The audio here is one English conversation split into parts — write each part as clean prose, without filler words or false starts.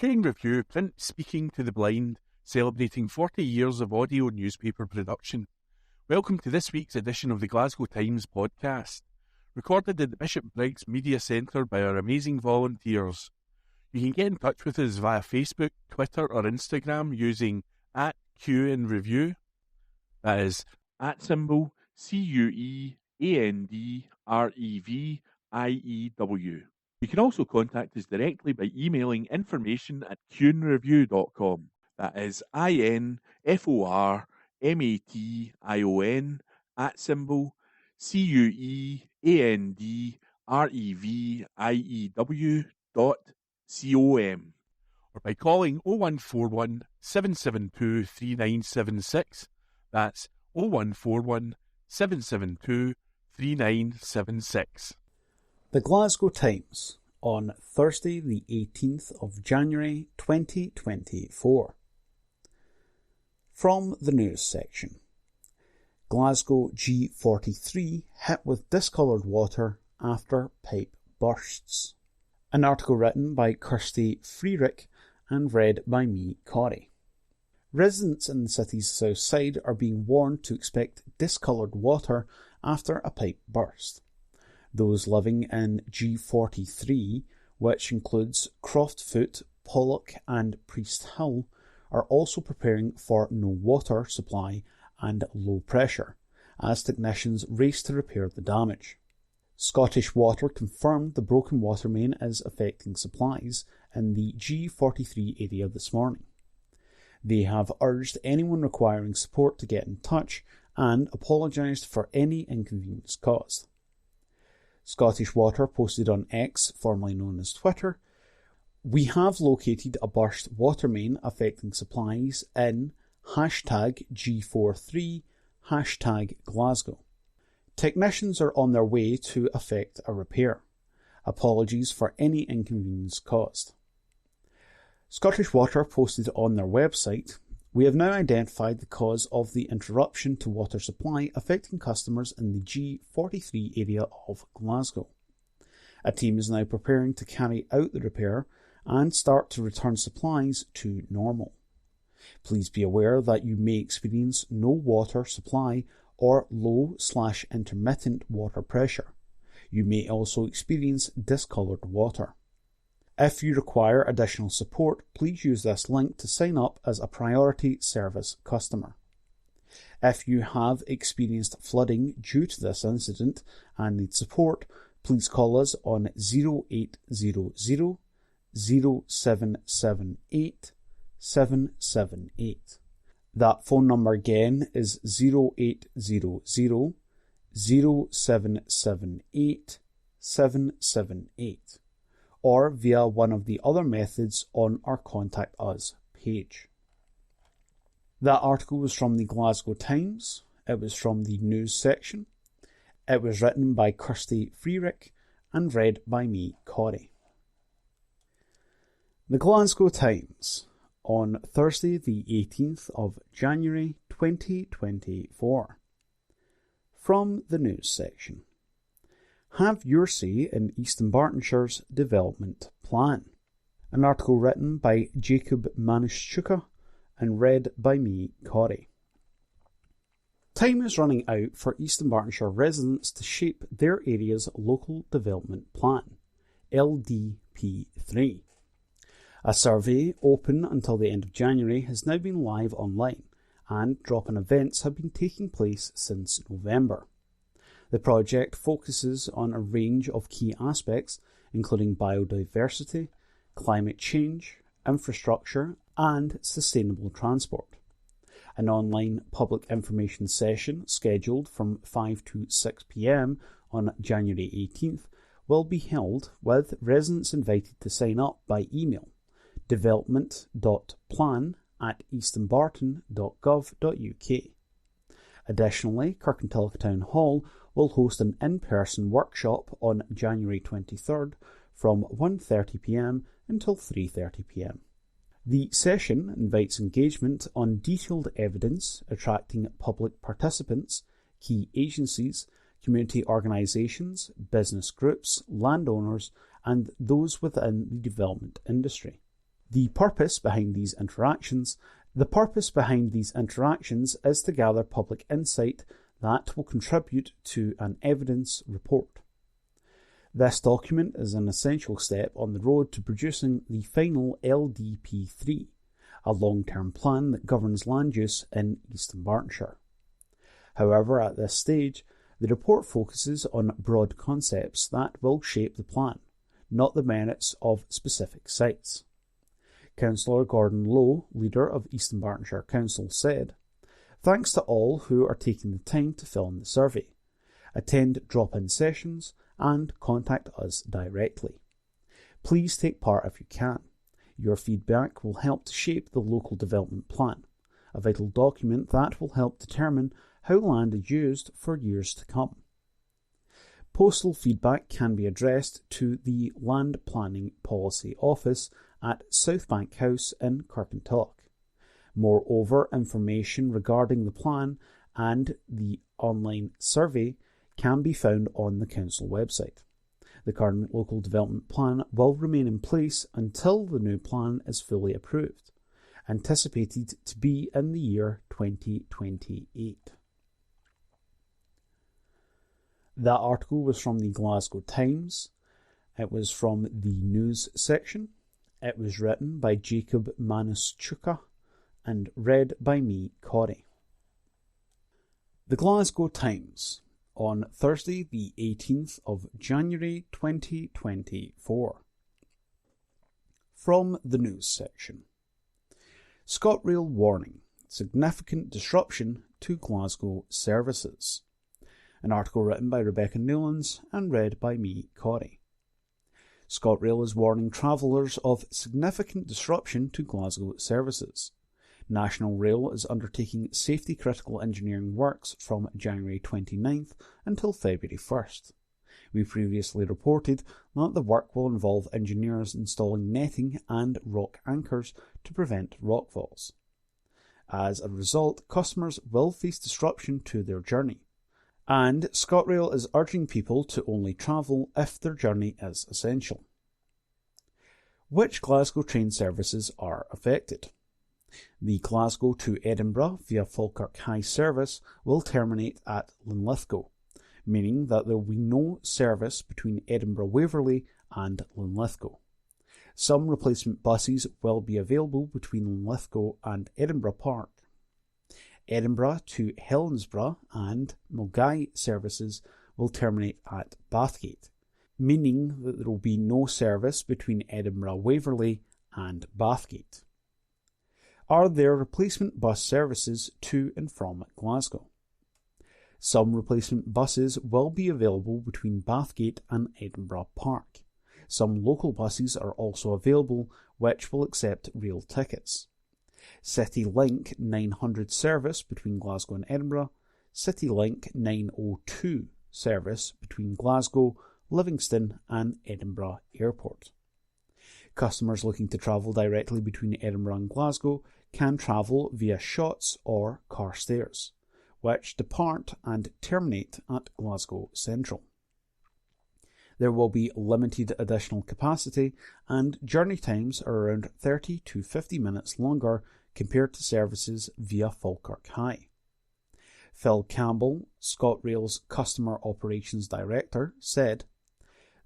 Talking Review, print speaking to the blind, celebrating 40 years of audio newspaper production. Welcome to this week's edition of the Glasgow Times podcast, recorded at the Bishop Briggs Media Centre by our amazing volunteers. You can get in touch with us via Facebook, Twitter or Instagram using @QNReview. That is @ CUEANDREVIEW. You can also contact us directly by emailing information@QNreview.com. That is INFORMATION @CUEANDREVIEW.com, or by calling 0141 772 3976. That's 0141 772 3976. The Glasgow Times on Thursday the 18th of January 2024. From the news section. Glasgow G43 hit with discoloured water after pipe bursts. An article written by Kirsty Freerick and read by me, Corey. Residents in the city's south side are being warned to expect discoloured water after a pipe burst. Those living in G43, which includes Croftfoot, Pollock and Priest Hill, are also preparing for no water supply and low pressure, as technicians race to repair the damage. Scottish Water confirmed the broken water main is affecting supplies in the G43 area this morning. They have urged anyone requiring support to get in touch and apologised for any inconvenience caused. Scottish Water posted on X, formerly known as Twitter, "We have located a burst water main affecting supplies in #G43, #Glasgow. Technicians are on their way to effect a repair. Apologies for any inconvenience caused." Scottish Water posted on their website, "We have now identified the cause of the interruption to water supply affecting customers in the G43 area of Glasgow. A team is now preparing to carry out the repair and start to return supplies to normal. Please be aware that you may experience no water supply or low/intermittent water pressure. You may also experience discoloured water. If you require additional support, please use this link to sign up as a priority service customer. If you have experienced flooding due to this incident and need support, please call us on 0800 0778 778. That phone number again is 0800 0778 778. or via one of the other methods on our Contact Us page. That article was from the Glasgow Times. It was from the news section. It was written by Kirsty Freerick and read by me, Corey. The Glasgow Times on Thursday the 18th of January 2024. From the news section. Have your say in East Dunbartonshire's development plan. An article written by Jacob Manuszczuk and read by me, Corey. Time is running out for East Dunbartonshire residents to shape their area's local development plan, LDP3. A survey, open until the end of January, has now been live online, and drop-in events have been taking place since November. The project focuses on a range of key aspects, including biodiversity, climate change, infrastructure, and sustainable transport. An online public information session scheduled from 5 to 6 p.m. on January 18th will be held, with residents invited to sign up by email development.plan@eastdunbarton.gov.uk. Additionally, Kirkintilloch Town Hall will host an in-person workshop on January 23rd from 1:30 p.m. until 3:30 p.m. The session invites engagement on detailed evidence, attracting public participants, key agencies, community organisations, business groups, landowners, and those within the development industry. The purpose behind these interactions is to gather public insight that will contribute to an evidence report. This document is an essential step on the road to producing the final LDP3, a long-term plan that governs land use in East Bartonshire. However, at this stage, the report focuses on broad concepts that will shape the plan, not the merits of specific sites. Councillor Gordon Lowe, leader of East Bartonshire Council, said, "Thanks to all who are taking the time to fill in the survey, attend drop-in sessions and contact us directly. Please take part if you can. Your feedback will help to shape the local development plan, a vital document that will help determine how land is used for years to come." Postal feedback can be addressed to the Land Planning Policy Office at Southbank House in Kirkintilloch. Moreover, information regarding the plan and the online survey can be found on the Council website. The current local development plan will remain in place until the new plan is fully approved, anticipated to be in the year 2028. That article was from the Glasgow Times. It was from the news section. It was written by Jacob Manus-Chuka and read by me, Corey. The Glasgow Times, on Thursday the 18th of January 2024. From the news section. ScotRail warning, significant disruption to Glasgow services. An article written by Rebecca Newlands and read by me, Corey. ScotRail is warning travellers of significant disruption to Glasgow services. National Rail is undertaking safety-critical engineering works from January 29th until February 1st. We previously reported that the work will involve engineers installing netting and rock anchors to prevent rockfalls. As a result, customers will face disruption to their journey, and ScotRail is urging people to only travel if their journey is essential. Which Glasgow train services are affected? The Glasgow to Edinburgh via Falkirk High service will terminate at Linlithgow, meaning that there will be no service between Edinburgh Waverley and Linlithgow. Some replacement buses will be available between Linlithgow and Edinburgh Park. Edinburgh to Helensburgh and Milngavie services will terminate at Bathgate, meaning that there will be no service between Edinburgh Waverley and Bathgate. Are there replacement bus services to and from Glasgow? Some replacement buses will be available between Bathgate and Edinburgh Park. Some local buses are also available which will accept rail tickets. City Link 900 service between Glasgow and Edinburgh, City Link 902 service between Glasgow, Livingston and Edinburgh Airport. Customers looking to travel directly between Edinburgh and Glasgow can travel via Shotts or Carstairs, which depart and terminate at Glasgow Central. There will be limited additional capacity and journey times are around 30 to 50 minutes longer compared to services via Falkirk High. Phil Campbell, ScotRail's Customer Operations Director, said,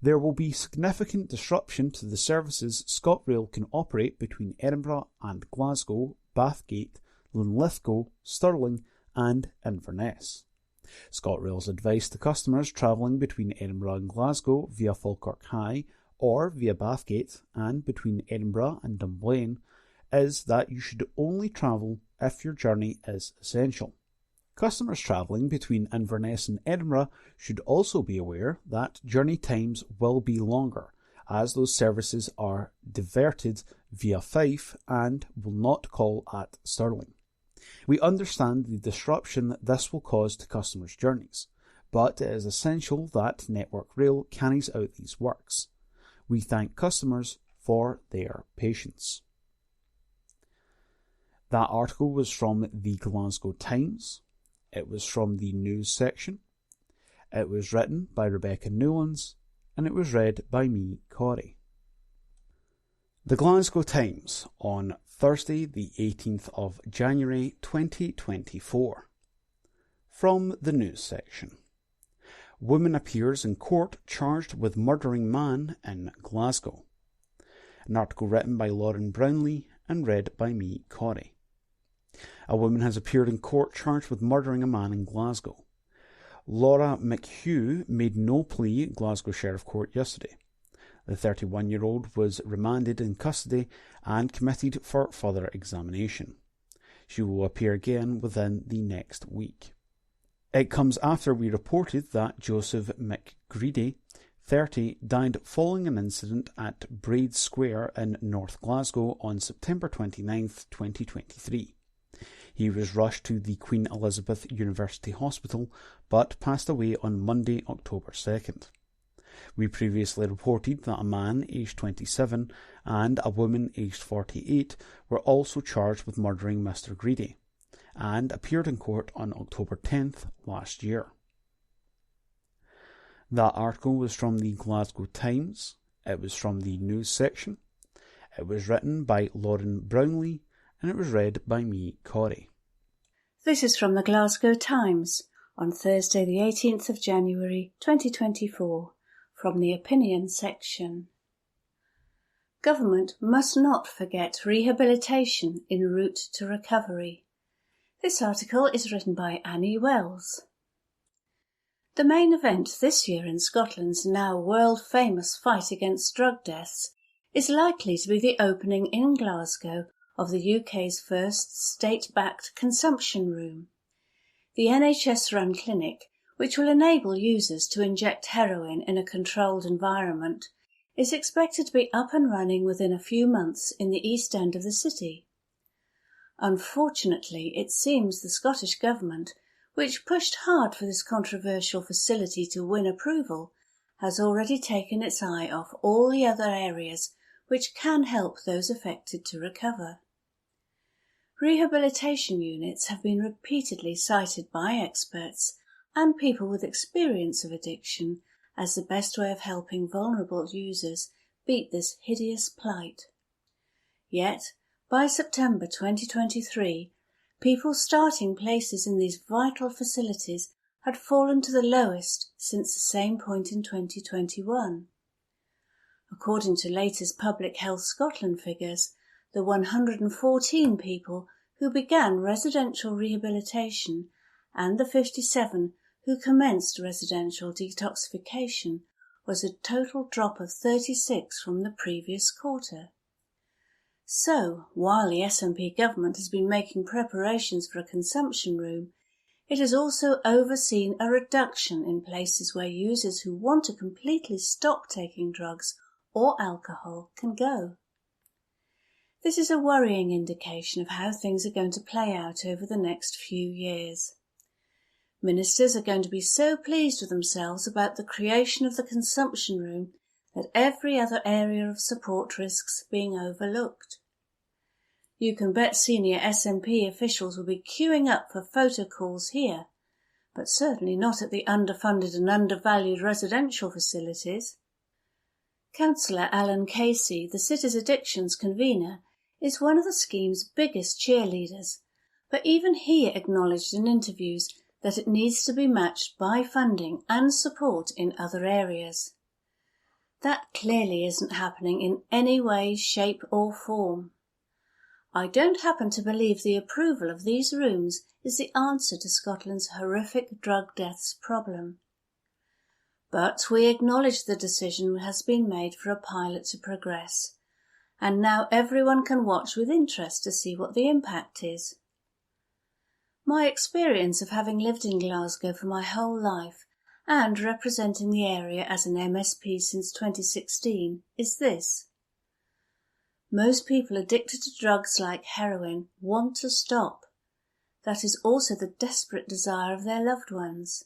"There will be significant disruption to the services ScotRail can operate between Edinburgh and Glasgow, Bathgate, Linlithgow, Stirling and Inverness." ScotRail's advice to customers travelling between Edinburgh and Glasgow via Falkirk High or via Bathgate and between Edinburgh and Dunblane is that you should only travel if your journey is essential. Customers travelling between Inverness and Edinburgh should also be aware that journey times will be longer, as those services are diverted via Fife and will not call at Stirling. We understand the disruption that this will cause to customers' journeys, but it is essential that Network Rail carries out these works. We thank customers for their patience. That article was from the Glasgow Times. It was from the news section. It was written by Rebecca Newlands, and it was read by me, Corey. The Glasgow Times on Thursday the 18th of January 2024. From the news section. Woman appears in court charged with murdering man in Glasgow. An article written by Lauren Brownlee and read by me, Corey. A woman has appeared in court charged with murdering a man in Glasgow. Laura McHugh made no plea at Glasgow Sheriff Court yesterday. The 31-year-old was remanded in custody and committed for further examination. She will appear again within the next week. It comes after we reported that Joseph McGreedy, 30, died following an incident at Braid Square in North Glasgow on September 29, 2023. He was rushed to the Queen Elizabeth University Hospital but passed away on Monday, October 2nd. We previously reported that a man aged 27 and a woman aged 48 were also charged with murdering Mr. Greedy and appeared in court on October 10th last year. That article was from the Glasgow Times. It was from the news section. It was written by Lauren Brownlee and it was read by me, Corey. This is from the Glasgow Times on Thursday the 18th of January 2024, from the opinion section. Government must not forget rehabilitation en route to recovery. This article is written by Annie Wells. The main event this year in Scotland's now world-famous fight against drug deaths is likely to be the opening in Glasgow of the UK's first state-backed consumption room. The NHS-run clinic, which will enable users to inject heroin in a controlled environment, is expected to be up and running within a few months in the East End of the city. Unfortunately, it seems the Scottish Government, which pushed hard for this controversial facility to win approval, has already taken its eye off all the other areas which can help those affected to recover. Rehabilitation units have been repeatedly cited by experts and people with experience of addiction as the best way of helping vulnerable users beat this hideous plight. Yet, by September 2023, people starting places in these vital facilities had fallen to the lowest since the same point in 2021. According to latest Public Health Scotland figures, the 114 people who began residential rehabilitation and the 57 who commenced residential detoxification was a total drop of 36 from the previous quarter. So, while the SNP government has been making preparations for a consumption room, it has also overseen a reduction in places where users who want to completely stop taking drugs or alcohol can go. This is a worrying indication of how things are going to play out over the next few years. Ministers are going to be so pleased with themselves about the creation of the consumption room that every other area of support risks being overlooked. You can bet senior SNP officials will be queuing up for photo calls here, but certainly not at the underfunded and undervalued residential facilities. Councillor Alan Casey, the city's addictions convener, is one of the scheme's biggest cheerleaders, but even he acknowledged in interviews that it needs to be matched by funding and support in other areas. That clearly isn't happening in any way, shape or form. I don't happen to believe the approval of these rooms is the answer to Scotland's horrific drug deaths problem. But we acknowledge the decision has been made for a pilot to progress, and now everyone can watch with interest to see what the impact is. My experience of having lived in Glasgow for my whole life and representing the area as an MSP since 2016 is this. Most people addicted to drugs like heroin want to stop. That is also the desperate desire of their loved ones.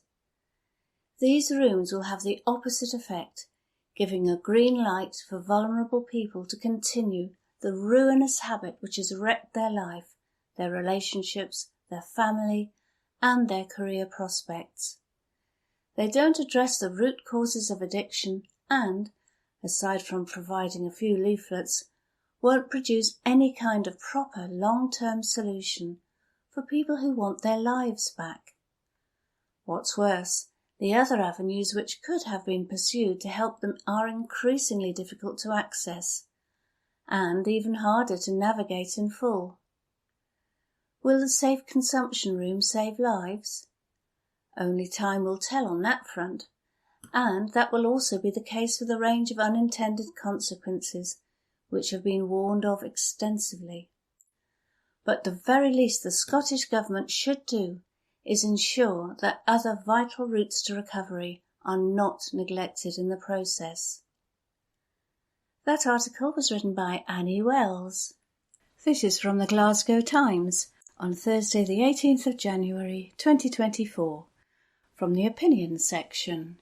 These rooms will have the opposite effect, giving a green light for vulnerable people to continue the ruinous habit which has wrecked their life, their relationships, their family, and their career prospects. They don't address the root causes of addiction and, aside from providing a few leaflets, won't produce any kind of proper long-term solution for people who want their lives back. What's worse, the other avenues which could have been pursued to help them are increasingly difficult to access, and even harder to navigate in full. Will the safe consumption room save lives? Only time will tell on that front, and that will also be the case with a range of unintended consequences which have been warned of extensively. But the very least the Scottish Government should do is ensure that other vital routes to recovery are not neglected in the process. That article was written by Annie Wells. This is from the Glasgow Times on Thursday the 18th of January 2024, from the opinion section.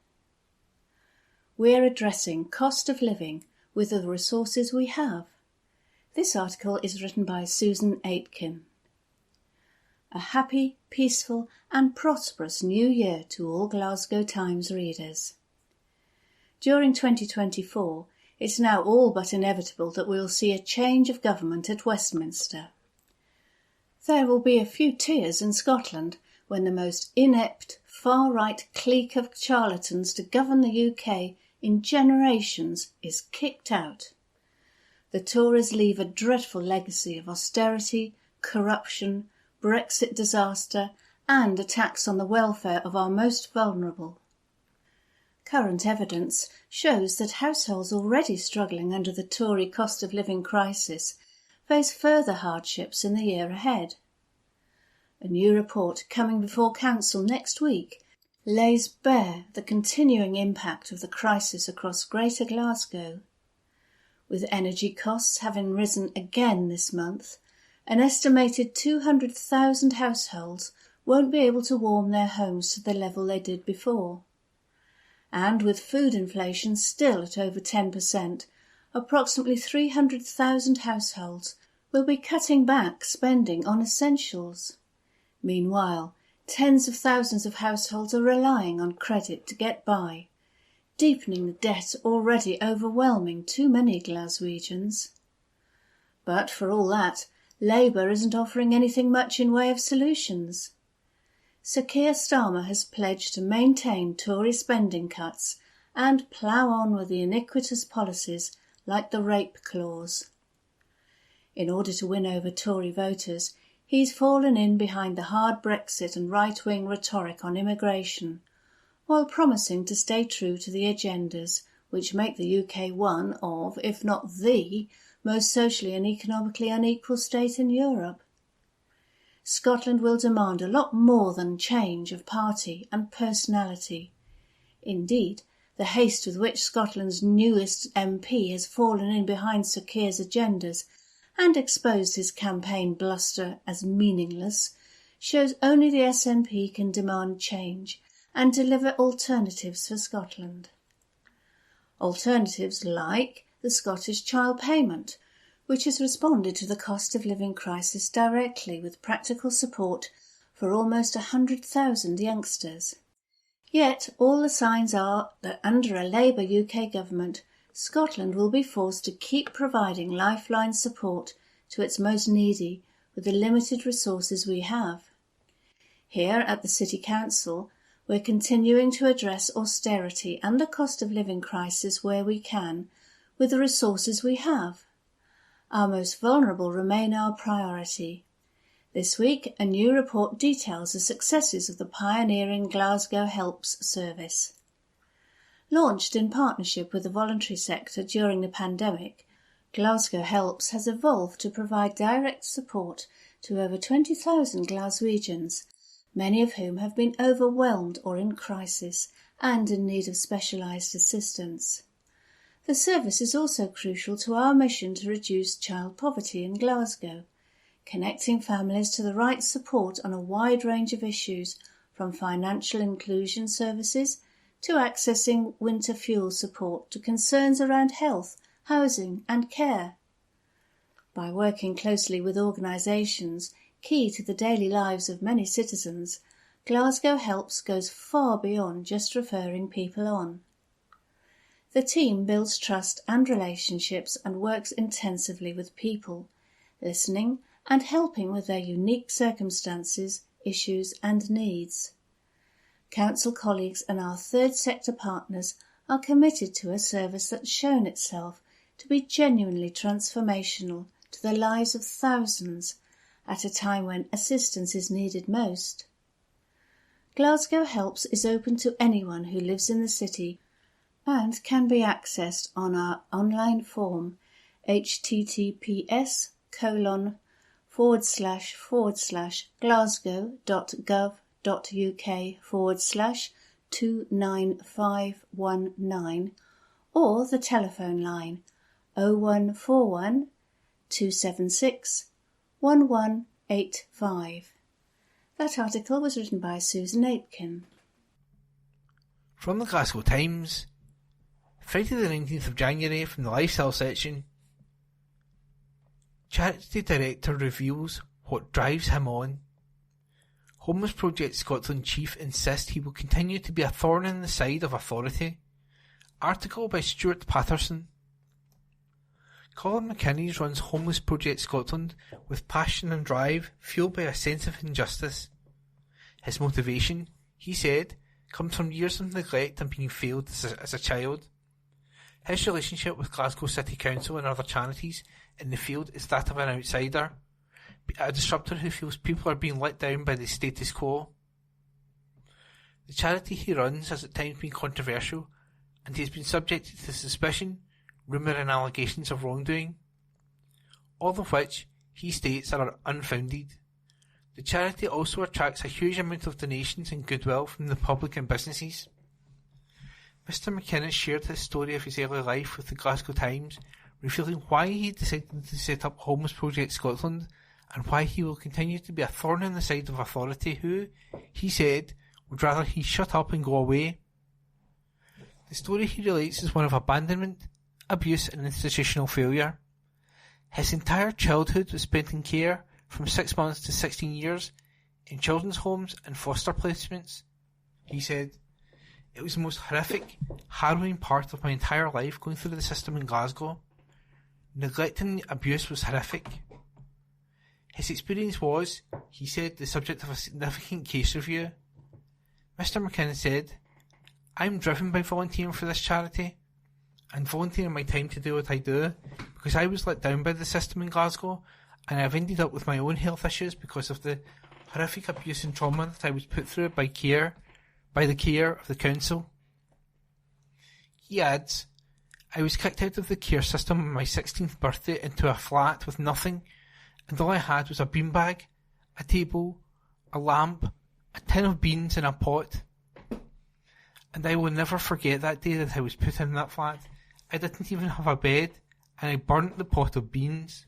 We're addressing cost of living with the resources we have. This article is written by Susan Aitken. A happy, peaceful and prosperous new year to all Glasgow Times readers. During 2024, it's now all but inevitable that we'll see a change of government at Westminster. There will be a few tears in Scotland when the most inept, far-right clique of charlatans to govern the UK in generations is kicked out. The Tories leave a dreadful legacy of austerity, corruption, Brexit disaster and attacks on the welfare of our most vulnerable. Current evidence shows that households already struggling under the Tory cost of living crisis face further hardships in the year ahead. A new report coming before Council next week lays bare the continuing impact of the crisis across Greater Glasgow. With energy costs having risen again this month, an estimated 200,000 households won't be able to warm their homes to the level they did before. And with food inflation still at over 10%, approximately 300,000 households will be cutting back spending on essentials. Meanwhile, tens of thousands of households are relying on credit to get by, deepening the debt already overwhelming too many Glaswegians. But for all that, Labour isn't offering anything much in way of solutions. Sir Keir Starmer has pledged to maintain Tory spending cuts and plough on with the iniquitous policies like the rape clause. In order to win over Tory voters, he's fallen in behind the hard Brexit and right-wing rhetoric on immigration, while promising to stay true to the agendas which make the UK one of, if not the, most socially and economically unequal state in Europe. Scotland will demand a lot more than change of party and personality. Indeed, the haste with which Scotland's newest MP has fallen in behind Sir Keir's agendas and exposed his campaign bluster as meaningless shows only the SNP can demand change and deliver alternatives for Scotland. Alternatives like the Scottish Child Payment, which has responded to the cost of living crisis directly with practical support for almost 100,000 youngsters. Yet all the signs are that under a Labour UK government, Scotland will be forced to keep providing lifeline support to its most needy with the limited resources we have. Here at the City Council, we're continuing to address austerity and the cost of living crisis where we can, with the resources we have. Our most vulnerable remain our priority. This week, a new report details the successes of the pioneering Glasgow Helps service. Launched in partnership with the voluntary sector during the pandemic, Glasgow Helps has evolved to provide direct support to over 20,000 Glaswegians, many of whom have been overwhelmed or in crisis and in need of specialised assistance. The service is also crucial to our mission to reduce child poverty in Glasgow, connecting families to the right support on a wide range of issues, from financial inclusion services to accessing winter fuel support to concerns around health, housing and care. By working closely with organisations key to the daily lives of many citizens, Glasgow Helps goes far beyond just referring people on. The team builds trust and relationships and works intensively with people, listening and helping with their unique circumstances, issues and needs. Council colleagues and our third sector partners are committed to a service that's shown itself to be genuinely transformational to the lives of thousands at a time when assistance is needed most. Glasgow Helps is open to anyone who lives in the city and can be accessed on our online form https://glasgow.gov.uk/29519 or the telephone line 0141 276 1185. That article was written by Susan Aitken. From the Glasgow Times, Friday the 19th of January, from the Lifestyle section. Charity Director reveals what drives him on. Homeless Project Scotland chief insists he will continue to be a thorn in the side of authority. Article by Stuart Patterson. Colin McKinnon runs Homeless Project Scotland with passion and drive, fueled by a sense of injustice. His motivation, he said, comes from years of neglect and being failed as a child. His relationship with Glasgow City Council and other charities in the field is that of an outsider, a disruptor who feels people are being let down by the status quo. The charity he runs has at times been controversial, and he has been subjected to suspicion, rumour and allegations of wrongdoing, all of which, he states, are unfounded. The charity also attracts a huge amount of donations and goodwill from the public and businesses. Mr McKinnon shared his story of his early life with the Glasgow Times, revealing why he decided to set up Homeless Project Scotland and why he will continue to be a thorn in the side of authority who, he said, would rather he shut up and go away. The story he relates is one of abandonment, abuse and institutional failure. His entire childhood was spent in care, from 6 months to 16 years, in children's homes and foster placements. He said, "It was the most horrific, harrowing part of my entire life going through the system in Glasgow. Neglect and abuse was horrific." His experience was, he said, the subject of a significant case review. Mr McKinnon said, "I'm driven by volunteering for this charity and volunteering my time to do what I do because I was let down by the system in Glasgow, and I've ended up with my own health issues because of the horrific abuse and trauma that I was put through by the care of the council." He adds, "I was kicked out of the care system on my 16th birthday into a flat with nothing, and all I had was a beanbag, a table, a lamp, a tin of beans and a pot. And I will never forget that day that I was put in that flat. I didn't even have a bed, and I burnt the pot of beans.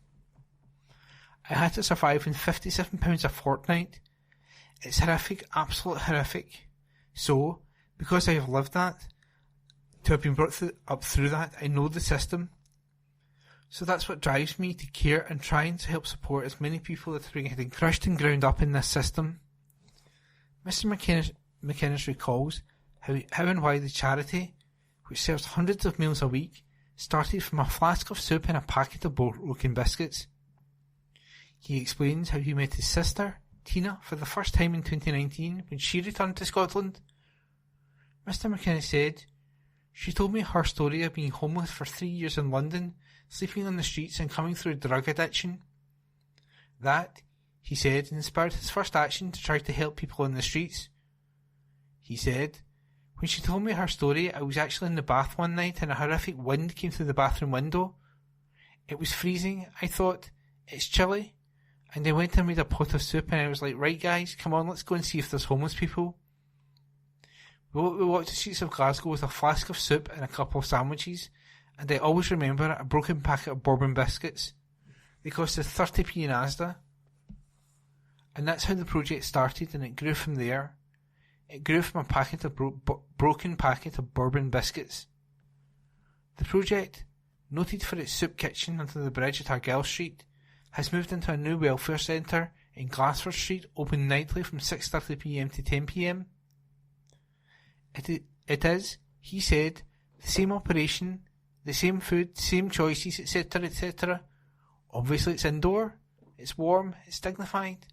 I had to survive on £57 a fortnight. It's horrific, absolute horrific. So, because I have lived that, to have been brought up through that, I know the system. So that's what drives me to care and trying to help support as many people that are getting crushed and ground up in this system." Mr McInnes recalls how and why the charity, which serves hundreds of meals a week, started from a flask of soup and a packet of broken biscuits. He explains how he met his sister, Tina, for the first time in 2019 when she returned to Scotland. Mr McKinnon said, "She told me her story of being homeless for 3 years in London, sleeping on the streets and coming through drug addiction. That," he said, "inspired his first action to try to help people on the streets." He said, "When she told me her story, I was actually in the bath one night and a horrific wind came through the bathroom window. It was freezing. I thought, it's chilly. And I went and made a pot of soup and I was like, right guys, come on, let's go and see if there's homeless people. We walked the streets of Glasgow with a flask of soup and a couple of sandwiches, and I always remember a broken packet of bourbon biscuits. They costed 30p in Asda. And that's how the project started, and it grew from there. It grew from a broken packet of bourbon biscuits. The project, noted for its soup kitchen under the bridge at Argyll Street, has moved into a new welfare centre in Glassford Street, open nightly from 6:30pm to 10pm. It is, he said, The same operation, the same food, same choices, etc., etc. Obviously it's indoor, it's warm, it's dignified.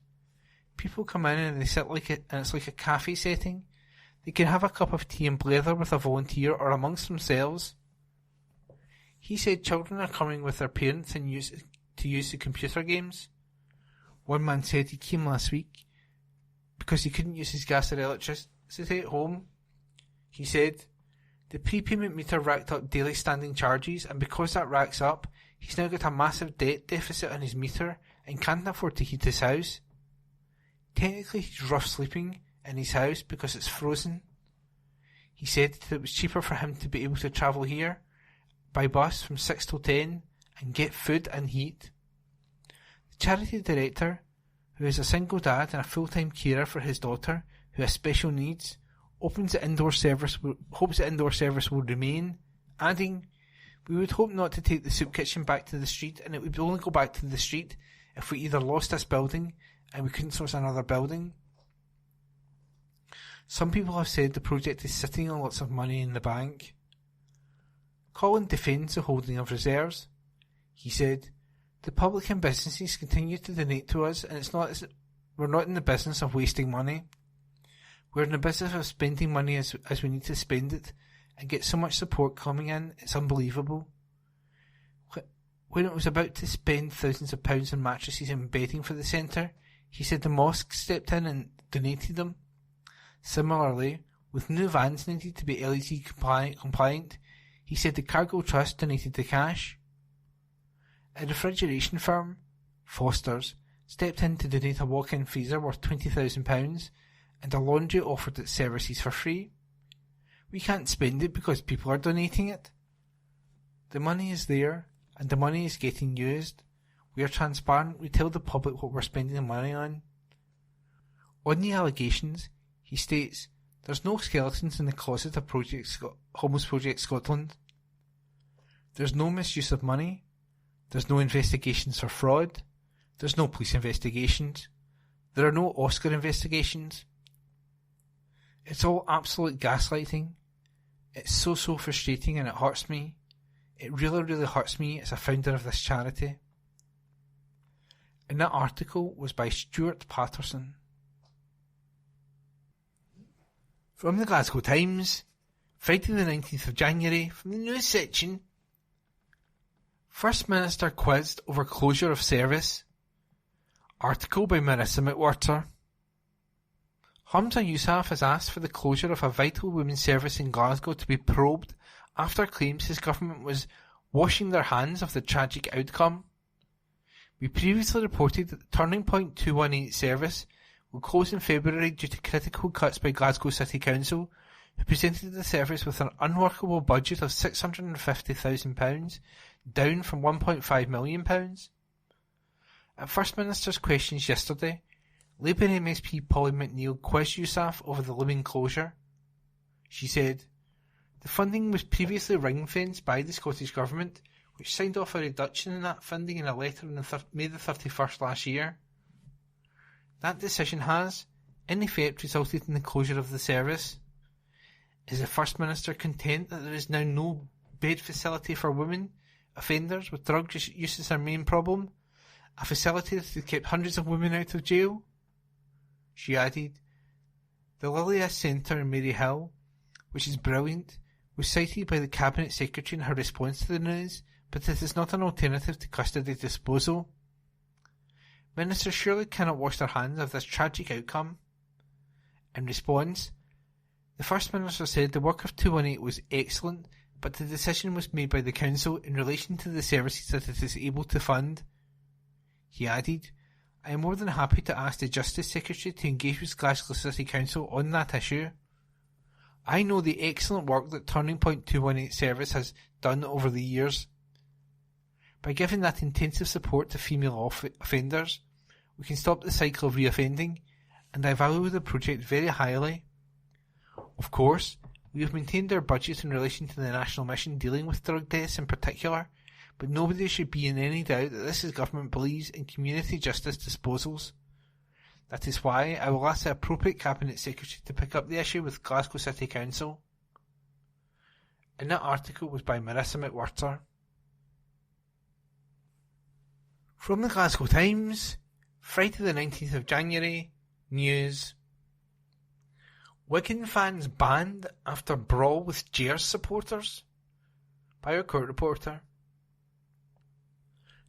People come in and they sit and it's like a cafe setting. They can have a cup of tea and blather with a volunteer or amongst themselves. He said children are coming with their parents to use the computer games. One man said he came last week because he couldn't use his gas or electricity at home. He said the prepayment meter racked up daily standing charges, and because that racks up, he's now got a massive debt deficit on his meter and can't afford to heat his house. Technically he's rough sleeping in his house because it's frozen. He said that it was cheaper for him to be able to travel here by bus from 6 till 10 and get food and heat. The charity director, who is a single dad and a full-time carer for his daughter who has special needs, hopes the indoor service will remain, adding, "We would hope not to take the soup kitchen back to the street, and it would only go back to the street if we either lost this building and we couldn't source another building." Some people have said the project is sitting on lots of money in the bank. Colin defends the holding of reserves. He said, "The public and businesses continue to donate to us, and we're not in the business of wasting money. We're in the business of spending money as we need to spend it, and get so much support coming in, it's unbelievable." When it was about to spend thousands of pounds on mattresses and bedding for the centre, he said the mosque stepped in and donated them. Similarly, with new vans needed to be LED compliant, he said the Cargo Trust donated the cash. A refrigeration firm, Foster's, stepped in to donate a walk-in freezer worth £20,000, and a laundry offered its services for free. We can't spend it because people are donating it. The money is there, and the money is getting used. We are transparent, we tell the public what we're spending the money on. On the allegations, he states, "There's no skeletons in the closet of Homeless Project Scotland. There's no misuse of money. There's no investigations for fraud. There's no police investigations. There are no Oscar investigations. It's all absolute gaslighting. It's so frustrating, and it hurts me. It really hurts me as a founder of this charity." And that article was by Stuart Patterson. From the Glasgow Times, Friday the 19th of January, from the news section. First Minister quizzed over closure of service. Article by Marissa McWhirter. Hamza Yousaf has asked for the closure of a vital women's service in Glasgow to be probed after claims his government was washing their hands of the tragic outcome. We previously reported that the Turning Point 218 service will close in February due to critical cuts by Glasgow City Council, who presented the service with an unworkable budget of £650,000, down from £1.5 million. At First Minister's questions yesterday, Labour MSP Polly McNeill quizzed Yousaf over the looming closure. She said, "The funding was previously ring-fenced by the Scottish Government, which signed off a reduction in that funding in a letter on May the 31st last year. That decision has, in effect, resulted in the closure of the service. Is the First Minister content that there is now no bed facility for women offenders with drug use as their main problem? A facility that had kept hundreds of women out of jail?" She added, "The Lilia Centre in Maryhill, which is brilliant, was cited by the Cabinet Secretary in her response to the news, but it is not an alternative to custody disposal. Ministers surely cannot wash their hands of this tragic outcome." In response, the First Minister said the work of 218 was excellent, but the decision was made by the Council in relation to the services that it is able to fund. He added, "I am more than happy to ask the Justice Secretary to engage with Glasgow City Council on that issue. I know the excellent work that Turning Point 218 service has done over the years. By giving that intensive support to female offenders, we can stop the cycle of reoffending, and I value the project very highly. Of course, we have maintained our budget in relation to the national mission dealing with drug deaths in particular, but nobody should be in any doubt that this government believes in community justice disposals. That is why I will ask the appropriate Cabinet Secretary to pick up the issue with Glasgow City Council." And that article was by Marissa McWhirter. From the Glasgow Times, Friday the 19th of January, news. Wigan fans banned after brawl with Gers supporters, by our court reporter.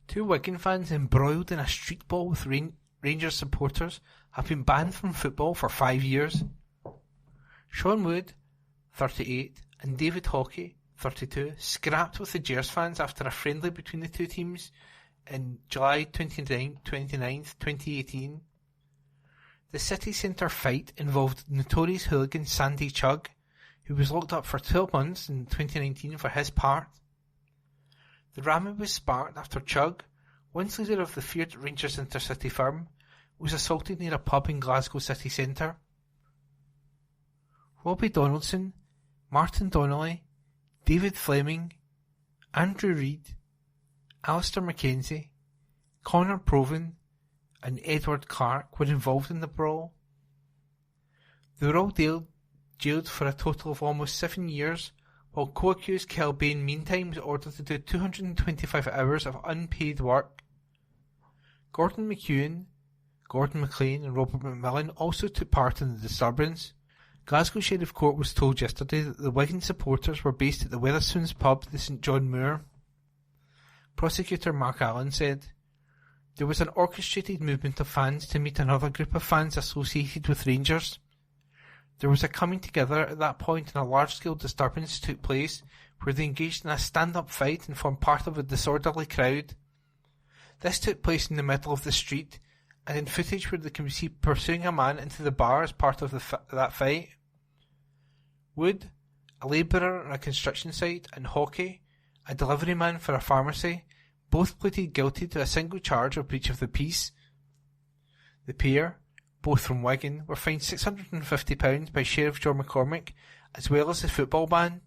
2 Wigan fans embroiled in a street brawl with Rangers supporters have been banned from football for 5 years. Sean Wood, 38, and David Hockey, 32, scrapped with the Gers fans after a friendly between the two teams in July 29th, 2018. The city centre fight involved notorious hooligan Sandy Chugg, who was locked up for 12 months in 2019 for his part. The ramming was sparked after Chugg, once leader of the feared Rangers intercity firm, was assaulted near a pub in Glasgow city centre. Robbie Donaldson, Martin Donnelly, David Fleming, Andrew Reid, Alistair Mackenzie, Connor Proven, and Edward Clark were involved in the brawl. They were all jailed for a total of almost 7 years, while co-accused Kel Bain meantime was ordered to do 225 hours of unpaid work. Gordon McEwen, Gordon McLean and Robert McMillan also took part in the disturbance. Glasgow Sheriff Court was told yesterday that the Wigan supporters were based at the Wetherspoons pub, the St John Moor. Prosecutor Mark Allen said, "There was an orchestrated movement of fans to meet another group of fans associated with Rangers. There was a coming together at that point and a large-scale disturbance took place where they engaged in a stand-up fight and formed part of a disorderly crowd. This took place in the middle of the street and in footage where they can be seen pursuing a man into the bar as part of that fight. Wood, a labourer on a construction site, and Hockey, a delivery man for a pharmacy, both pleaded guilty to a single charge of breach of the peace. The pair, both from Wigan, were fined £650 by Sheriff John McCormick, as well as the football ban.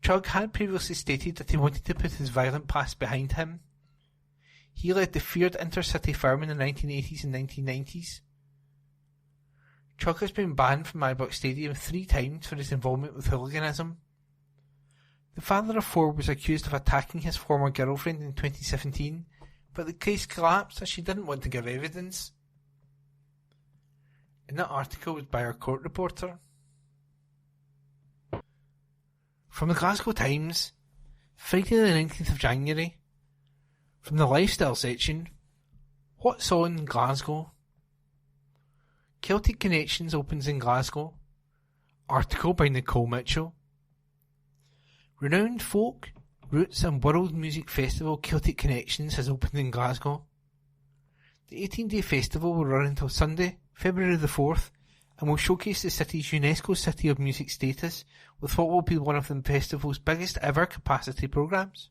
Chugg had previously stated that he wanted to put his violent past behind him. He led the feared intercity firm in the 1980s and 1990s. Chugg has been banned from Ibrox Stadium 3 times for his involvement with hooliganism. The father of 4 was accused of attacking his former girlfriend in 2017, but the case collapsed as she didn't want to give evidence. And that article was by our court reporter. From the Glasgow Times, Friday the 19th of January. From the lifestyle section, what's on in Glasgow? Celtic Connections opens in Glasgow. Article by Nicole Mitchell. Renowned folk, roots and world music festival Celtic Connections has opened in Glasgow. The 18-day festival will run until Sunday, February the 4th, and will showcase the city's UNESCO City of Music status with what will be one of the festival's biggest ever capacity programmes.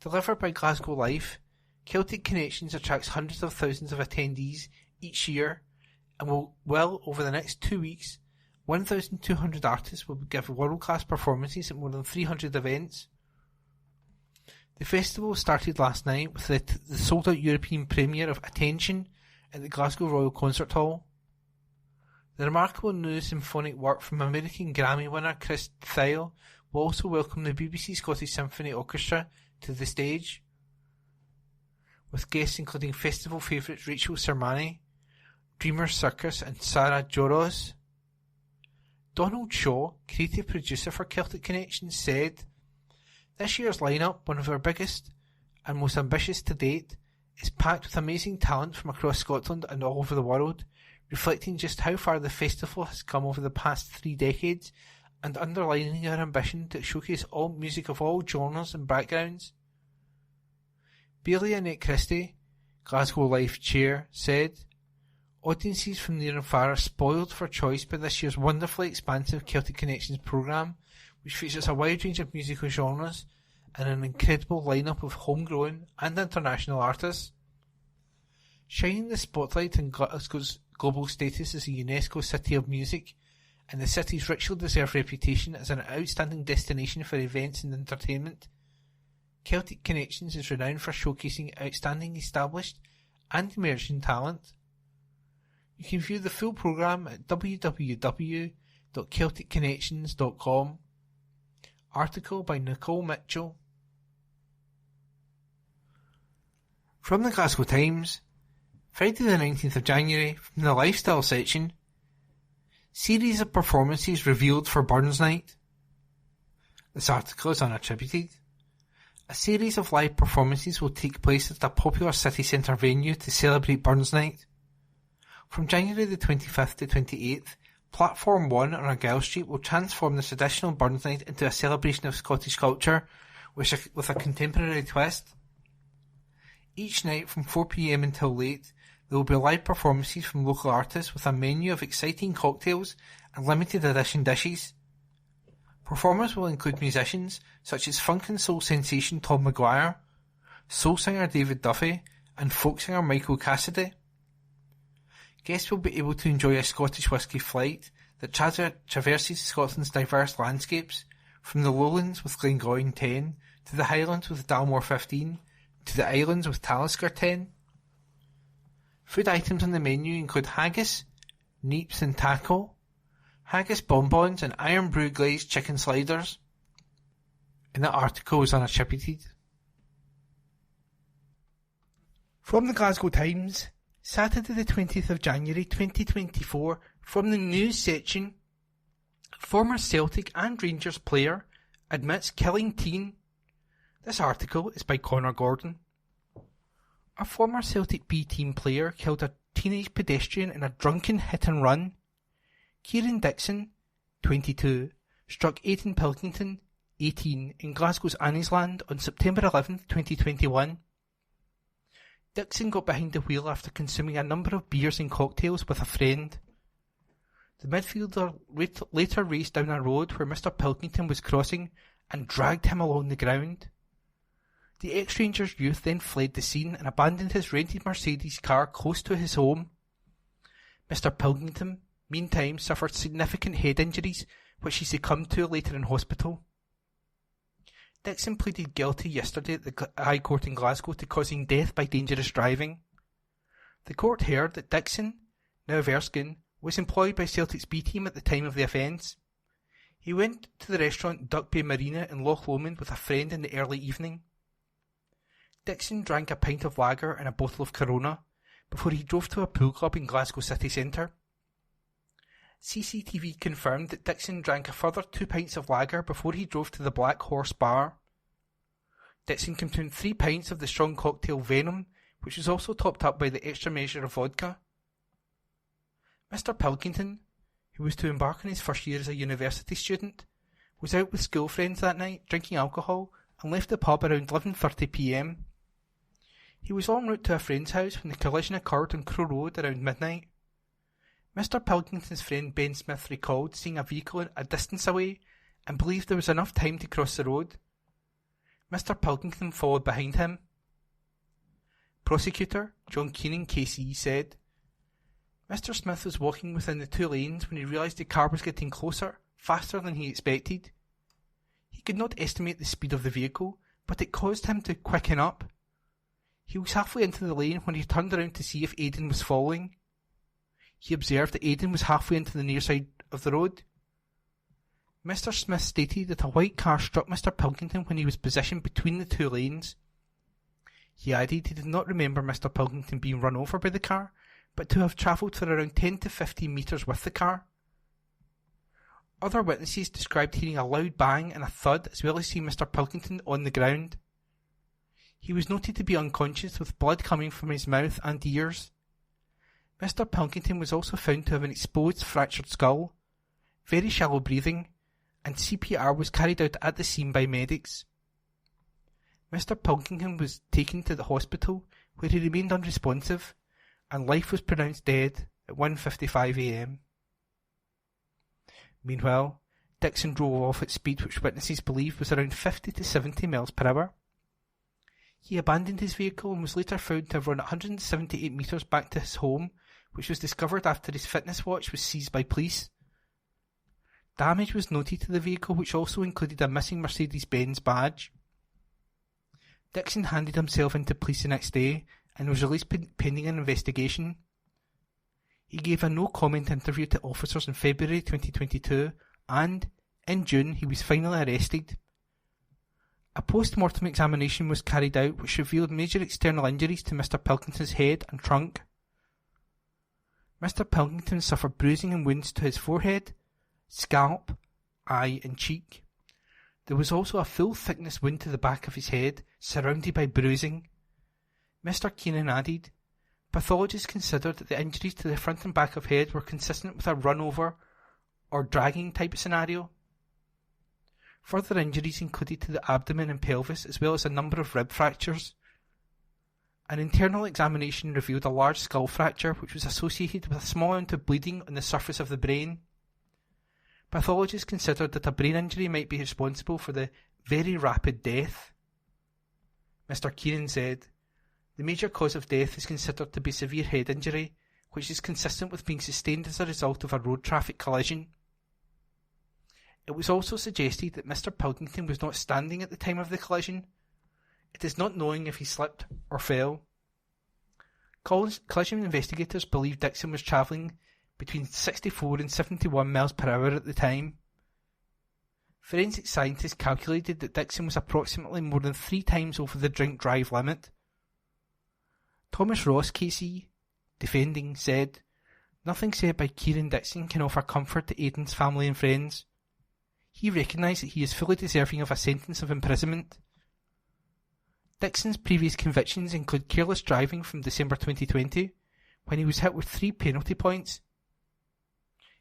Delivered by Glasgow Life, Celtic Connections attracts hundreds of thousands of attendees each year and will over the next 2 weeks, 1,200 artists will give world-class performances at more than 300 events. The festival started last night with the sold-out European premiere of Attention at the Glasgow Royal Concert Hall. The remarkable new symphonic work from American Grammy winner Chris Thile will also welcome the BBC Scottish Symphony Orchestra to the stage, with guests including festival favourites Rachel Sermani, Dreamer Circus and Sarah Joros. Donald Shaw, creative producer for Celtic Connections, said, "This year's lineup, one of our biggest and most ambitious to date, is packed with amazing talent from across Scotland and all over the world, reflecting just how far the festival has come over the past 3 decades and underlining our ambition to showcase all music of all genres and backgrounds." Bailey Annette Christie, Glasgow Life chair, said, "Audiences from near and far are spoiled for choice by this year's wonderfully expansive Celtic Connections programme, which features a wide range of musical genres and an incredible lineup of homegrown and international artists. Shining the spotlight on Glasgow's global status as a UNESCO City of Music and the city's richly deserved reputation as an outstanding destination for events and entertainment, Celtic Connections is renowned for showcasing outstanding established and emerging talent. You can view the full programme at www.celticconnections.com Article by Nicole Mitchell. From the Glasgow Times, Friday the 19th of January, from the Lifestyle section. Series of performances revealed for Burns Night. This article is unattributed. A series of live performances will take place at a popular city centre venue to celebrate Burns Night. From January the 25th to 28th, Platform 1 on Argyle Street will transform the traditional Burns Night into a celebration of Scottish culture with a contemporary twist. Each night from 4 p.m. until late, there will be live performances from local artists with a menu of exciting cocktails and limited edition dishes. Performers will include musicians such as funk and soul sensation Tom Maguire, soul singer David Duffy, and folk singer Michael Cassidy. Guests will be able to enjoy a Scottish whisky flight that traverses Scotland's diverse landscapes, from the lowlands with Glengoyne 10, to the highlands with Dalmore 15, to the islands with Talisker 10. Food items on the menu include haggis, neeps and taco, haggis bonbons and iron brew glazed chicken sliders. And that article is unattributed. From the Glasgow Times, Saturday the 20th of January 2024, from the news section, former Celtic and Rangers player admits killing teen. This article is by Connor Gordon. A former Celtic B team player killed a teenage pedestrian in a drunken hit and run. Kieran Dixon, 22, struck Aidan Pilkington, 18, in Glasgow's Anniesland on September 11, 2021. Dixon got behind the wheel after consuming a number of beers and cocktails with a friend. The midfielder later raced down a road where Mr. Pilkington was crossing and dragged him along the ground. The ex-Rangers youth then fled the scene and abandoned his rented Mercedes car close to his home. Mr. Pilkington, meantime, suffered significant head injuries, which he succumbed to later in hospital. Dixon pleaded guilty yesterday at the High Court in Glasgow to causing death by dangerous driving. The court heard that Dixon, now of Erskine, was employed by Celtic's B team at the time of the offence. He went to the restaurant Duck Bay Marina in Loch Lomond with a friend in the early evening. Dixon drank a pint of lager and a bottle of Corona before he drove to a pool club in Glasgow city centre. CCTV confirmed that Dixon drank a further 2 pints of lager before he drove to the Black Horse bar. Dixon consumed 3 pints of the strong cocktail Venom, which was also topped up by the extra measure of vodka. Mr. Pilkington, who was to embark on his first year as a university student, was out with school friends that night drinking alcohol and left the pub around 11:30 p.m. He was en route to a friend's house when the collision occurred on Crow Road around midnight. Mr. Pilkington's friend Ben Smith recalled seeing a vehicle a distance away and believed there was enough time to cross the road. Mr. Pilkington followed behind him. Prosecutor John Keenan KC said, Mr. Smith was walking within the 2 lanes when he realised the car was getting closer, faster than he expected. He could not estimate the speed of the vehicle, but it caused him to quicken up. He was halfway into the lane when he turned around to see if Aidan was following. He observed that Aidan was halfway into the near side of the road. Mr. Smith stated that a white car struck Mr. Pilkington when he was positioned between the 2 lanes. He added he did not remember Mr. Pilkington being run over by the car, but to have travelled for around 10 to 15 metres with the car. Other witnesses described hearing a loud bang and a thud, as well as seeing Mr. Pilkington on the ground. He was noted to be unconscious with blood coming from his mouth and ears. Mr. Pilkington was also found to have an exposed fractured skull, very shallow breathing, and CPR was carried out at the scene by medics. Mr. Pilkington was taken to the hospital, where he remained unresponsive, and life was pronounced dead at 1:55 a.m. Meanwhile, Dixon drove off at speed which witnesses believe was around 50 to 70 miles per hour. He abandoned his vehicle and was later found to have run 178 metres back to his home, which was discovered after his fitness watch was seized by police. Damage was noted to the vehicle, which also included a missing Mercedes-Benz badge. Dixon handed himself into police the next day and was released pending an investigation. He gave a no-comment interview to officers in February 2022 and, in June, he was finally arrested. A post-mortem examination was carried out which revealed major external injuries to Mr. Pilkington's head and trunk. Mr. Pilkington suffered bruising and wounds to his forehead, scalp, eye and cheek. There was also a full-thickness wound to the back of his head, surrounded by bruising. Mr. Keenan added, pathologists considered that the injuries to the front and back of head were consistent with a run-over or dragging type of scenario. Further injuries included to the abdomen and pelvis, as well as a number of rib fractures. An internal examination revealed a large skull fracture which was associated with a small amount of bleeding on the surface of the brain. Pathologists considered that a brain injury might be responsible for the very rapid death. Mr. Keenan said, the major cause of death is considered to be severe head injury, which is consistent with being sustained as a result of a road traffic collision. It was also suggested that Mr. Pilkington was not standing at the time of the collision. It is not known if he slipped or fell. Collision investigators believe Dixon was travelling between 64 and 71 miles per hour at the time. Forensic scientists calculated that Dixon was approximately more than 3 times over the drink-drive limit. Thomas Ross, KC, defending, said, nothing said by Kieran Dixon can offer comfort to Aidan's family and friends. He recognised that he is fully deserving of a sentence of imprisonment. Dixon's previous convictions include careless driving from December 2020, when he was hit with 3 penalty points.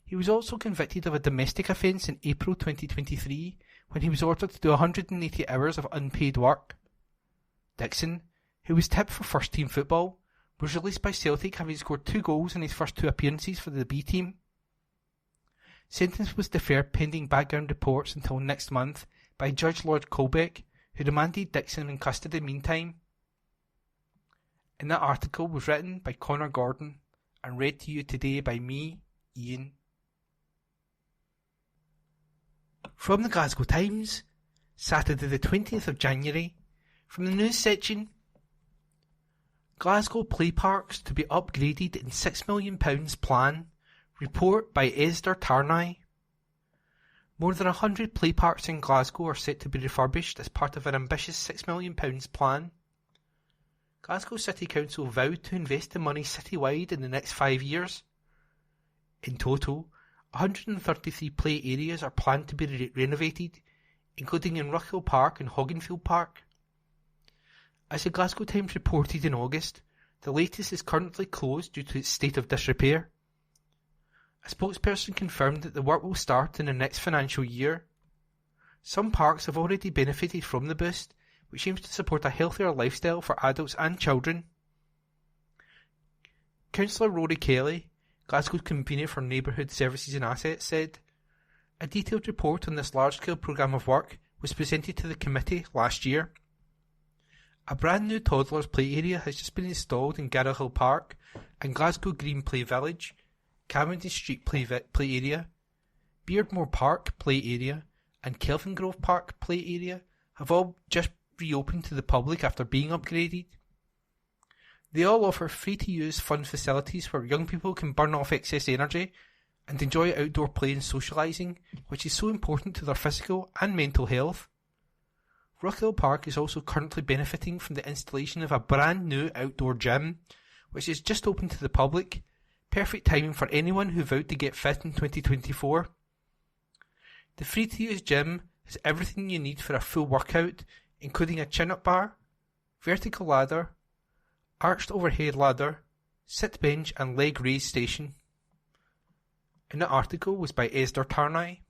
He was also convicted of a domestic offence in April 2023, when he was ordered to do 180 hours of unpaid work. Dixon, who was tipped for first-team football, was released by Celtic having scored 2 goals in his first 2 appearances for the B team. Sentence was deferred pending background reports until next month by Judge Lord Colbeck, who remanded Dixon in custody meantime. And that article was written by Connor Gordon and read to you today by me, Ian. From the Glasgow Times, Saturday the 20th of January, from the news section, Glasgow play parks to be upgraded in £6 million plan, report by Esder Tarnai. More than 100 play parks in Glasgow are set to be refurbished as part of an ambitious £6 million plan. Glasgow City Council vowed to invest the money citywide in the next 5 years. In total, 133 play areas are planned to be renovated, including in Ruckhill Park and Hoggenfield Park. As the Glasgow Times reported in August, the latest is currently closed due to its state of disrepair. A spokesperson confirmed that the work will start in the next financial year. Some parks have already benefited from the boost, which aims to support a healthier lifestyle for adults and children. Councillor Rory Kelly, Glasgow's convener for Neighbourhood Services and Assets, said, a detailed report on this large-scale programme of work was presented to the committee last year. A brand new toddlers play area has just been installed in Garrowhill Park and Glasgow Green Play Village, Cavendish Street play area, Beardmore Park play area and Kelvingrove Park play area have all just reopened to the public after being upgraded. They all offer free-to-use fun facilities where young people can burn off excess energy and enjoy outdoor play and socialising, which is so important to their physical and mental health. Ruckhill Park is also currently benefiting from the installation of a brand new outdoor gym, which is just open to the public. Perfect timing for anyone who vowed to get fit in 2024. The free-to-use gym has everything you need for a full workout, including a chin-up bar, vertical ladder, arched overhead ladder, sit bench and leg raise station. And the article was by Esder Tarnai.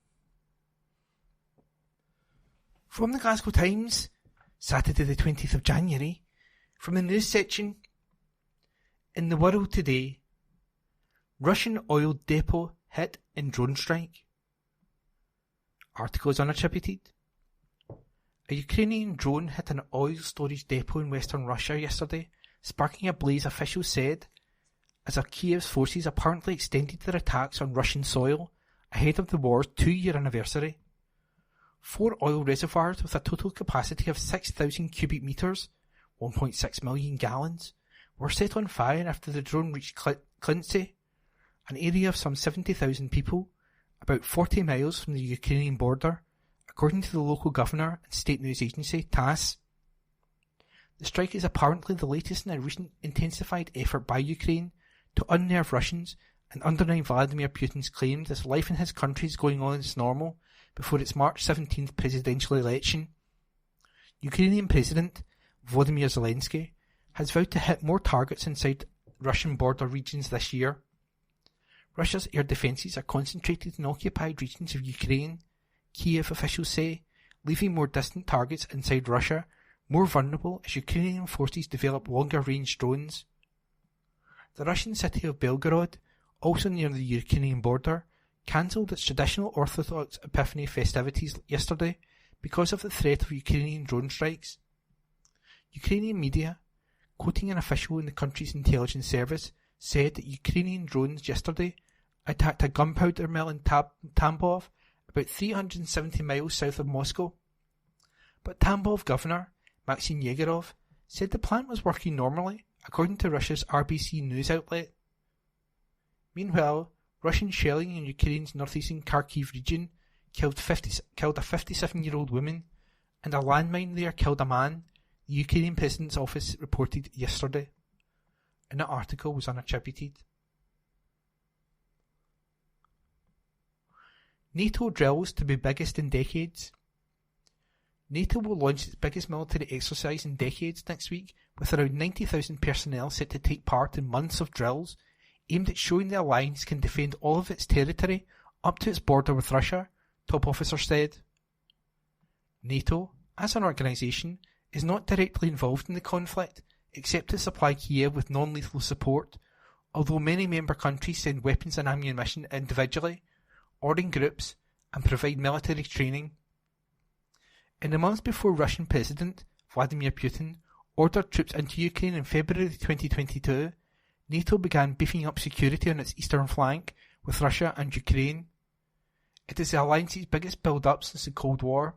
From the Glasgow Times, Saturday the 20th of January, from the news section, in the world today, Russian oil depot hit in drone strike. Article is unattributed. A Ukrainian drone hit an oil storage depot in western Russia yesterday, sparking a blaze, officials said, as Kiev's forces apparently extended their attacks on Russian soil ahead of the war's 2-year anniversary. 4 oil reservoirs with a total capacity of 6,000 cubic metres, 1.6 million gallons, were set on fire after the drone reached Klintsy, an area of some 70,000 people, about 40 miles from the Ukrainian border, according to the local governor and state news agency TASS. The strike is apparently the latest in a recent intensified effort by Ukraine to unnerve Russians and undermine Vladimir Putin's claim that life in his country is going on as normal before its March 17th presidential election. Ukrainian President Volodymyr Zelensky has vowed to hit more targets inside Russian border regions this year. Russia's air defences are concentrated in occupied regions of Ukraine, Kiev officials say, leaving more distant targets inside Russia more vulnerable as Ukrainian forces develop longer-range drones. The Russian city of Belgorod, also near the Ukrainian border, cancelled its traditional Orthodox Epiphany festivities yesterday because of the threat of Ukrainian drone strikes. Ukrainian media, quoting an official in the country's intelligence service, said that Ukrainian drones yesterday attacked a gunpowder mill in Tambov, about 370 miles south of Moscow. But Tambov governor Maxim Yegorov said the plant was working normally, according to Russia's RBC news outlet. Meanwhile, Russian shelling in Ukraine's northeastern Kharkiv region killed a 57-year-old woman, and a landmine there killed a man, the Ukrainian President's office reported yesterday. And that article was unattributed. NATO drills to be biggest in decades. NATO will launch its biggest military exercise in decades next week, with around 90,000 personnel set to take part in months of drills aimed at showing the alliance can defend all of its territory up to its border with Russia, top officers said. NATO, as an organisation, is not directly involved in the conflict, except to supply Kiev with non-lethal support, although many member countries send weapons and ammunition individually, or in groups, and provide military training. In the months before Russian President Vladimir Putin ordered troops into Ukraine in February 2022, NATO began beefing up security on its eastern flank with Russia and Ukraine. It is the alliance's biggest build-up since the Cold War.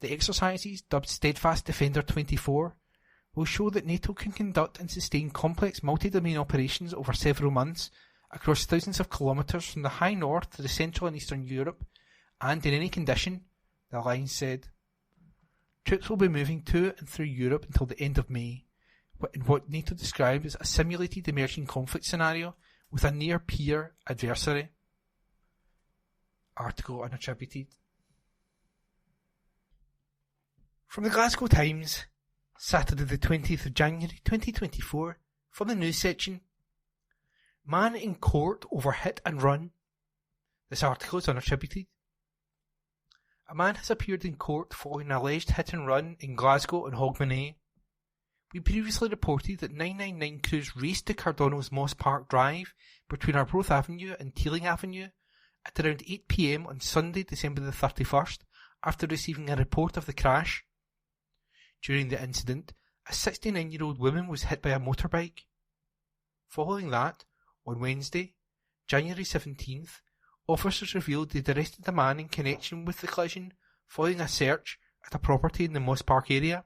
The exercises, dubbed Steadfast Defender 24, will show that NATO can conduct and sustain complex multi-domain operations over several months across thousands of kilometres from the high north to the central and eastern Europe, and in any condition, the alliance said. Troops will be moving to and through Europe until the end of May, in what NATO described as a simulated emerging conflict scenario with a near-peer adversary. Article unattributed. From the Glasgow Times, Saturday the 20th of January 2024, for the news section. Man in court over hit and run. This article is unattributed. A man has appeared in court following an alleged hit and run in Glasgow and Hogmanay. We previously reported that 999 crews raced to Cardonnell's Moss Park Drive between Arbroath Avenue and Teeling Avenue at around 8 p.m. on Sunday, December the 31st, after receiving a report of the crash. During the incident, a 69-year-old woman was hit by a motorbike. Following that, on Wednesday, January 17th, officers revealed they'd arrested a man in connection with the collision following a search at a property in the Moss Park area.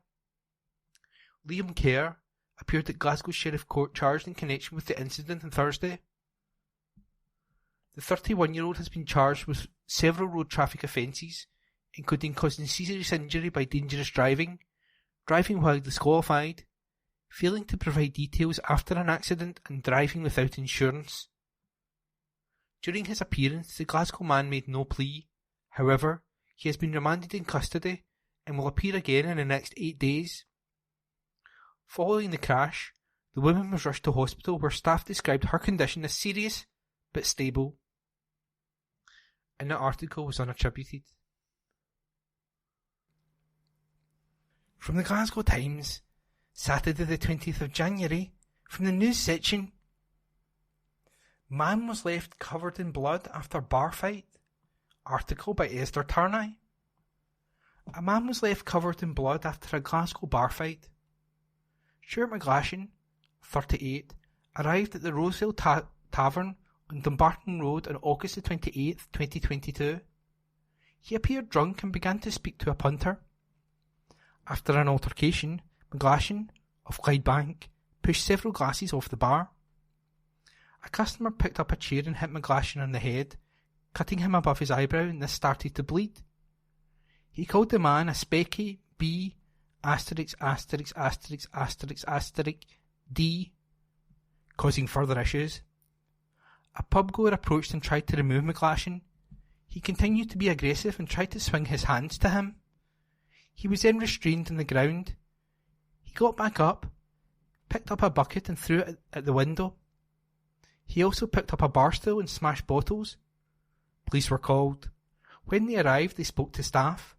Liam Kerr appeared at Glasgow Sheriff Court charged in connection with the incident on Thursday. The 31-year-old has been charged with several road traffic offences, including causing serious injury by dangerous driving, driving while disqualified, failing to provide details after an accident and driving without insurance. During his appearance, the Glasgow man made no plea. However, he has been remanded in custody and will appear again in the next 8 days. Following the crash, the woman was rushed to hospital where staff described her condition as serious but stable. And the article was unattributed. From the Glasgow Times, Saturday the 20th of January, from the news section. Man was left covered in blood after bar fight. Article by Esther Turney. A man was left covered in blood after a Glasgow bar fight. Stuart McGlashan, 38, arrived at the Roseville Tavern on Dumbarton Road on August the 28th, 2022. He appeared drunk and began to speak to a punter. After an altercation, McGlashan, of Clydebank, pushed several glasses off the bar. A customer picked up a chair and hit McGlashan on the head, cutting him above his eyebrow, and this started to bleed. He called the man a specky B ***** D, causing further issues. A pub-goer approached and tried to remove McGlashan. He continued to be aggressive and tried to swing his hands to him. He was then restrained on the ground. He got back up, picked up a bucket and threw it at the window. He also picked up a bar stool and smashed bottles. Police were called. When they arrived, they spoke to staff.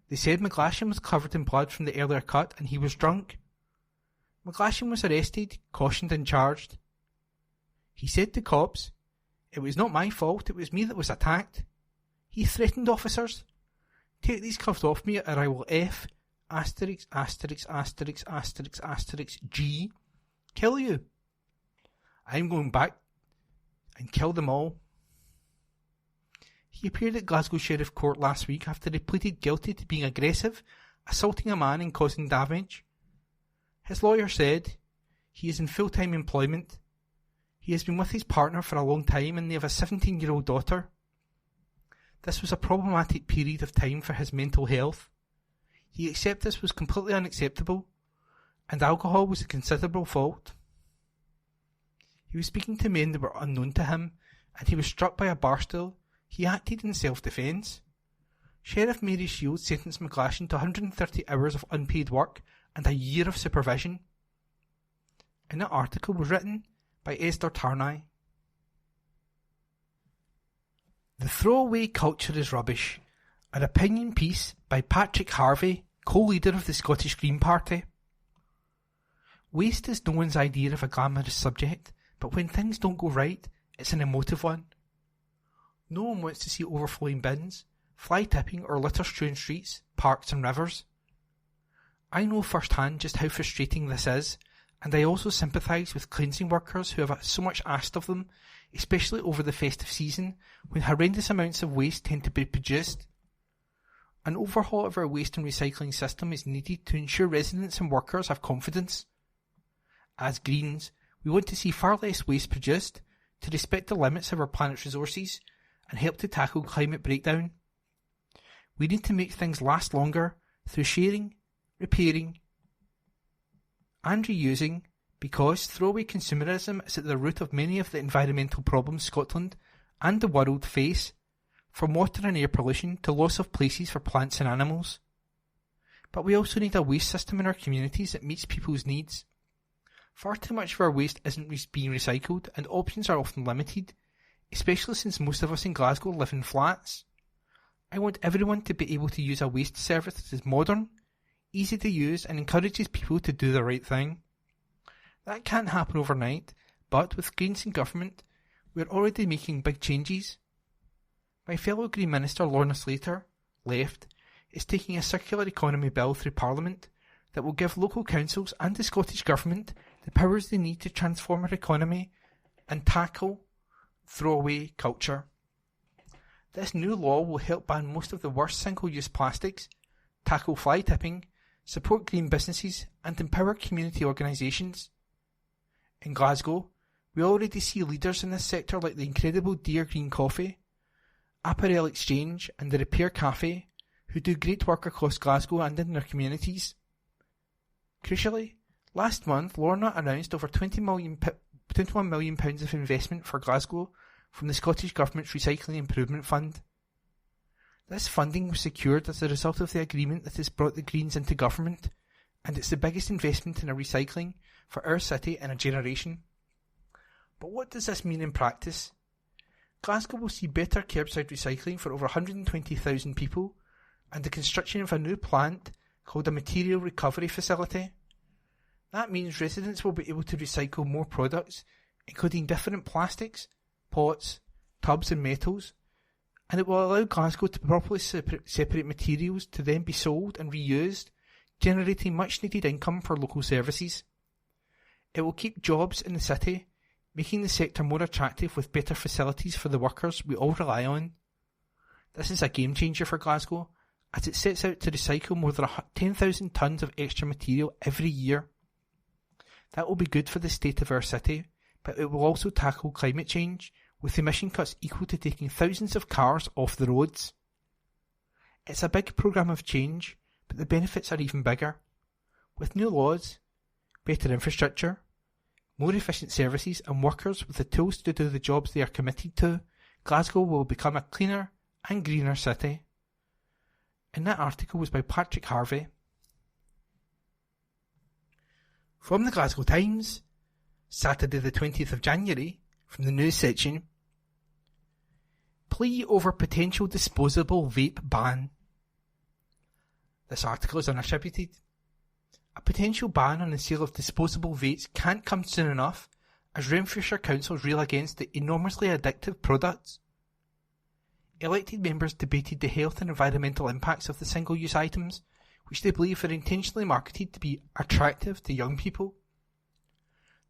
They said McGlashan was covered in blood from the earlier cut and he was drunk. McGlashan was arrested, cautioned and charged. He said to cops, "It was not my fault, it was me that was attacked." He threatened officers. "Take these cuffs off me or I will F ***** G kill you. I'm going back and kill them all." He appeared at Glasgow Sheriff Court last week after he pleaded guilty to being aggressive, assaulting a man and causing damage. His lawyer said he is in full-time employment. He has been with his partner for a long time and they have a 17-year-old daughter. This was a problematic period of time for his mental health. He accepted this was completely unacceptable and alcohol was a considerable fault. He was speaking to men that were unknown to him and he was struck by a bar stool. He acted in self-defence. Sheriff Mary Shields sentenced McGlashan to 130 hours of unpaid work and a year of supervision. And that article was written by Esther Tarnay. The Throwaway Culture is Rubbish, an opinion piece by Patrick Harvey, co-leader of the Scottish Green Party. Waste is no one's idea of a glamorous subject, but when things don't go right, it's an emotive one. No one wants to see overflowing bins, fly tipping or litter strewn streets, parks and rivers. I know firsthand just how frustrating this is, and I also sympathise with cleansing workers who have so much asked of them, especially over the festive season, when horrendous amounts of waste tend to be produced. An overhaul of our waste and recycling system is needed to ensure residents and workers have confidence. As Greens, we want to see far less waste produced, to respect the limits of our planet's resources, and help to tackle climate breakdown. We need to make things last longer through sharing, repairing and reusing, because throwaway consumerism is at the root of many of the environmental problems Scotland and the world face, from water and air pollution to loss of places for plants and animals. But we also need a waste system in our communities that meets people's needs. Far too much of our waste isn't being recycled and options are often limited, especially since most of us in Glasgow live in flats. I want everyone to be able to use a waste service that is modern, easy to use and encourages people to do the right thing. That can't happen overnight, but with Greens in government, we're already making big changes. My fellow Green Minister Lorna Slater, Left, is taking a circular economy bill through Parliament that will give local councils and the Scottish Government the powers they need to transform our economy and tackle throwaway culture. This new law will help ban most of the worst single-use plastics, tackle fly tipping, support green businesses and empower community organisations. In Glasgow, we already see leaders in this sector like the incredible Dear Green Coffee, Apparel Exchange and the Repair Cafe, who do great work across Glasgow and in their communities. Crucially, last month Lorna announced over £21 million of investment for Glasgow from the Scottish Government's Recycling Improvement Fund. This funding was secured as a result of the agreement that has brought the Greens into government, and it's the biggest investment in recycling for our city in a generation. But what does this mean in practice? Glasgow will see better curbside recycling for over 120,000 people, and the construction of a new plant called a Material Recovery Facility. That means residents will be able to recycle more products, including different plastics, pots, tubs and metals, and it will allow Glasgow to properly separate materials to then be sold and reused, generating much needed income for local services. It will keep jobs in the city, making the sector more attractive with better facilities for the workers we all rely on. This is a game changer for Glasgow, as it sets out to recycle more than 10,000 tonnes of extra material every year. That will be good for the state of our city, but it will also tackle climate change, with emission cuts equal to taking thousands of cars off the roads. It's a big programme of change, but the benefits are even bigger. With new laws, better infrastructure, more efficient services and workers with the tools to do the jobs they are committed to, Glasgow will become a cleaner and greener city. And that article was by Patrick Harvey. From the Glasgow Times, Saturday the 20th of January, from the news section. Plea over potential disposable vape ban. This article is unattributed. A potential ban on the sale of disposable vapes can't come soon enough as Renfrewshire councils rail against the enormously addictive products. Elected members debated the health and environmental impacts of the single-use items, which they believe are intentionally marketed to be attractive to young people.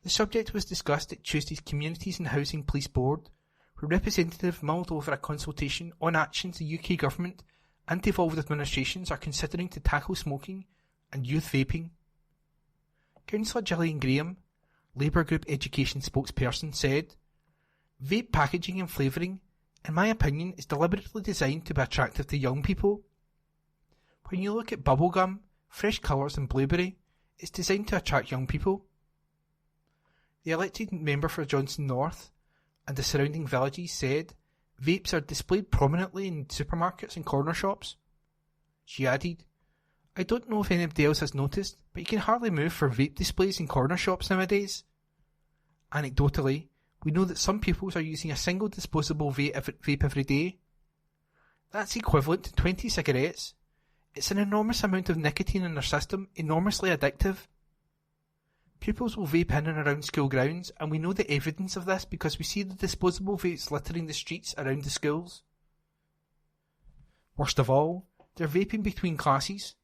The subject was discussed at Tuesday's Communities and Housing Police Board, where representatives mulled over a consultation on actions the UK government and devolved administrations are considering to tackle smoking and youth vaping. Councillor Gillian Graham, Labour Group Education spokesperson, said, "Vape packaging and flavouring, in my opinion, is deliberately designed to be attractive to young people. When you look at bubblegum, fresh colours and blueberry, it's designed to attract young people." The elected member for Johnson North and the surrounding villages said vapes are displayed prominently in supermarkets and corner shops. She added, "I don't know if anybody else has noticed, but you can hardly move for vape displays in corner shops nowadays. Anecdotally, we know that some pupils are using a single disposable vape every day. That's equivalent to 20 cigarettes. It's an enormous amount of nicotine in their system, enormously addictive. Pupils will vape in and around school grounds, and we know the evidence of this because we see the disposable vapes littering the streets around the schools. Worst of all, they're vaping between classes.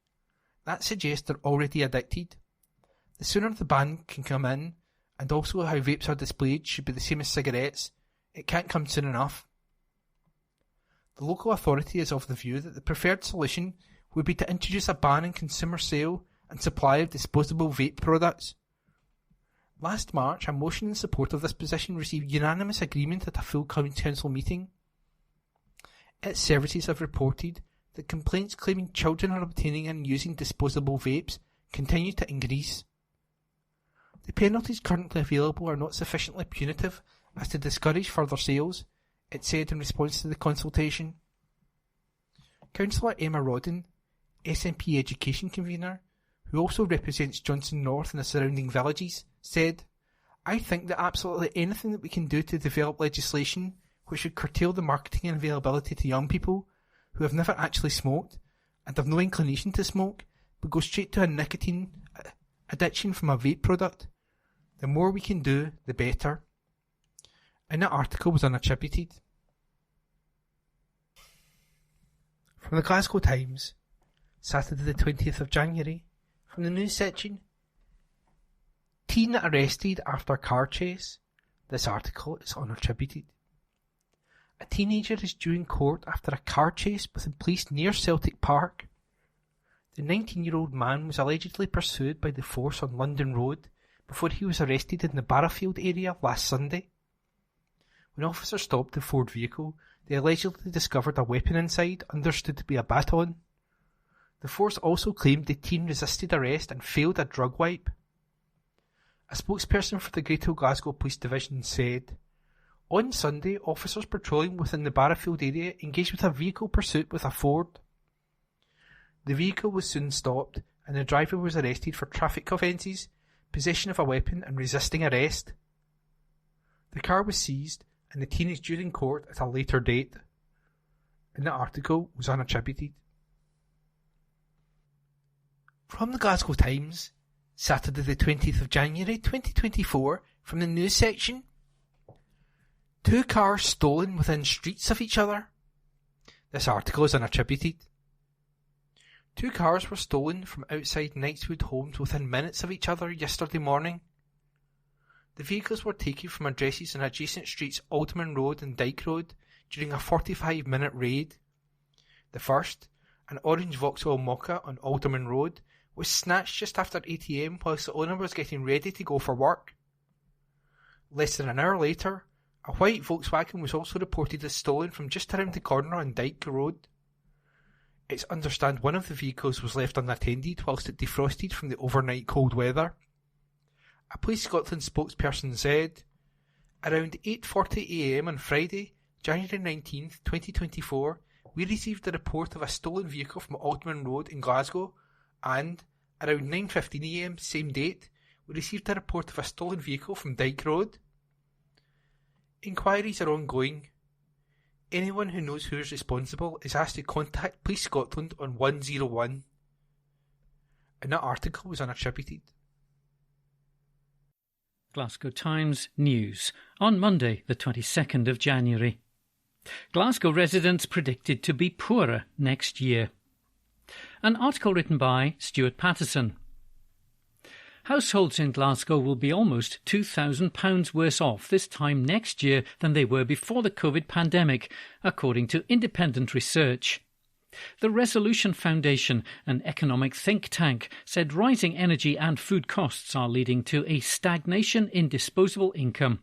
That suggests they're already addicted. The sooner the ban can come in, and also how vapes are displayed should be the same as cigarettes, it can't come soon enough." The local authority is of the view that the preferred solution would be to introduce a ban on consumer sale and supply of disposable vape products. Last March, a motion in support of this position received unanimous agreement at a full council meeting. Its services have reported that complaints claiming children are obtaining and using disposable vapes continue to increase. The penalties currently available are not sufficiently punitive as to discourage further sales, it said in response to the consultation. Councillor Emma Rodden, SNP Education Convener, who also represents Johnson North and the surrounding villages, said, "I think that absolutely anything that we can do to develop legislation which would curtail the marketing and availability to young people who have never actually smoked and have no inclination to smoke, but go straight to a nicotine addiction from a vape product, the more we can do, the better." And that article was unattributed. From the Glasgow Times, Saturday the 20th of January, from the news section. Teen arrested after car chase. This article is unattributed. A teenager is due in court after a car chase with police near Celtic Park. The 19-year-old man was allegedly pursued by the force on London Road before he was arrested in the Barrafield area last Sunday. When officers stopped the Ford vehicle, they allegedly discovered a weapon inside, understood to be a baton. The force also claimed the teen resisted arrest and failed a drug wipe. A spokesperson for the Greater Glasgow Police Division said, "On Sunday, officers patrolling within the Barrafield area engaged with a vehicle pursuit with a Ford. The vehicle was soon stopped and the driver was arrested for traffic offences, possession of a weapon and resisting arrest. The car was seized and the teen is due in court at a later date." And the article was unattributed. From the Glasgow Times, Saturday the 20th of January 2024, from the news section. 2 cars stolen within streets of each other. This article is unattributed. 2 cars were stolen from outside Knightswood homes within minutes of each other yesterday morning. The vehicles were taken from addresses on adjacent streets Alderman Road and Dyke Road during a 45-minute raid. The first, an orange Vauxhall Mocha on Alderman Road, was snatched just after 8 AM whilst the owner was getting ready to go for work. Less than an hour later, a white Volkswagen was also reported as stolen from just around the corner on Dyke Road. It's understood one of the vehicles was left unattended whilst it defrosted from the overnight cold weather. A Police Scotland spokesperson said, "Around 8:40am on Friday, January 19th, 2024, we received a report of a stolen vehicle from Alderman Road in Glasgow, and around 9:15am same date, we received a report of a stolen vehicle from Dyke Road. Inquiries are ongoing. Anyone who knows who is responsible is asked to contact Police Scotland on 101. And that article was unattributed. Glasgow Times News on Monday, the 22nd of January. Glasgow residents predicted to be poorer next year. An article written by Stuart Patterson. Households in Glasgow will be almost £2,000 worse off this time next year than they were before the COVID pandemic, according to independent research. The Resolution Foundation, an economic think tank, said rising energy and food costs are leading to a stagnation in disposable income.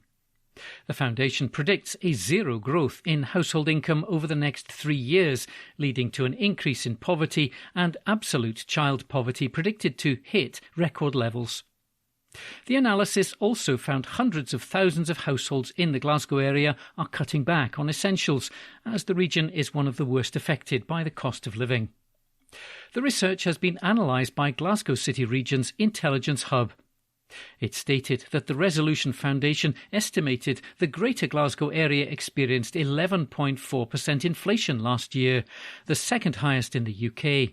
The foundation predicts a zero growth in household income over the next 3 years, leading to an increase in poverty and absolute child poverty predicted to hit record levels. The analysis also found hundreds of thousands of households in the Glasgow area are cutting back on essentials, as the region is one of the worst affected by the cost of living. The research has been analysed by Glasgow City Region's Intelligence Hub. It stated that the Resolution Foundation estimated the Greater Glasgow area experienced 11.4% inflation last year, the second highest in the UK.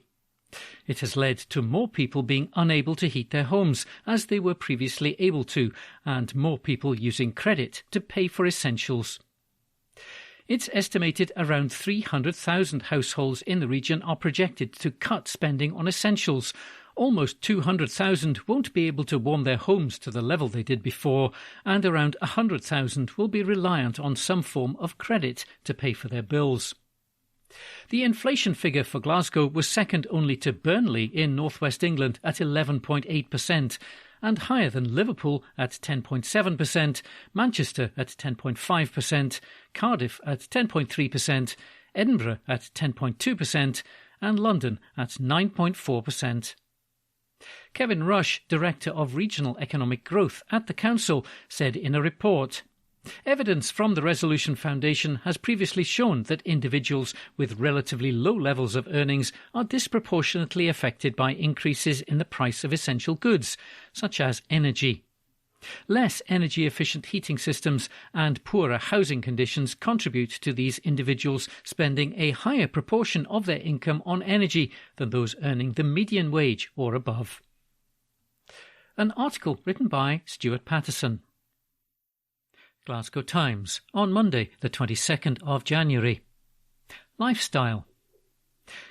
It has led to more people being unable to heat their homes, as they were previously able to, and more people using credit to pay for essentials. It's estimated around 300,000 households in the region are projected to cut spending on essentials. Almost 200,000 won't be able to warm their homes to the level they did before, and around 100,000 will be reliant on some form of credit to pay for their bills. The inflation figure for Glasgow was second only to Burnley in northwest England at 11.8%, and higher than Liverpool at 10.7%, Manchester at 10.5%, Cardiff at 10.3%, Edinburgh at 10.2%, and London at 9.4%. Kevin Rush, Director of Regional Economic Growth at the Council, said in a report, "Evidence from the Resolution Foundation has previously shown that individuals with relatively low levels of earnings are disproportionately affected by increases in the price of essential goods, such as energy. Less energy-efficient heating systems and poorer housing conditions contribute to these individuals spending a higher proportion of their income on energy than those earning the median wage or above." An article written by Stuart Patterson. Glasgow Times on Monday, the 22nd of January. Lifestyle.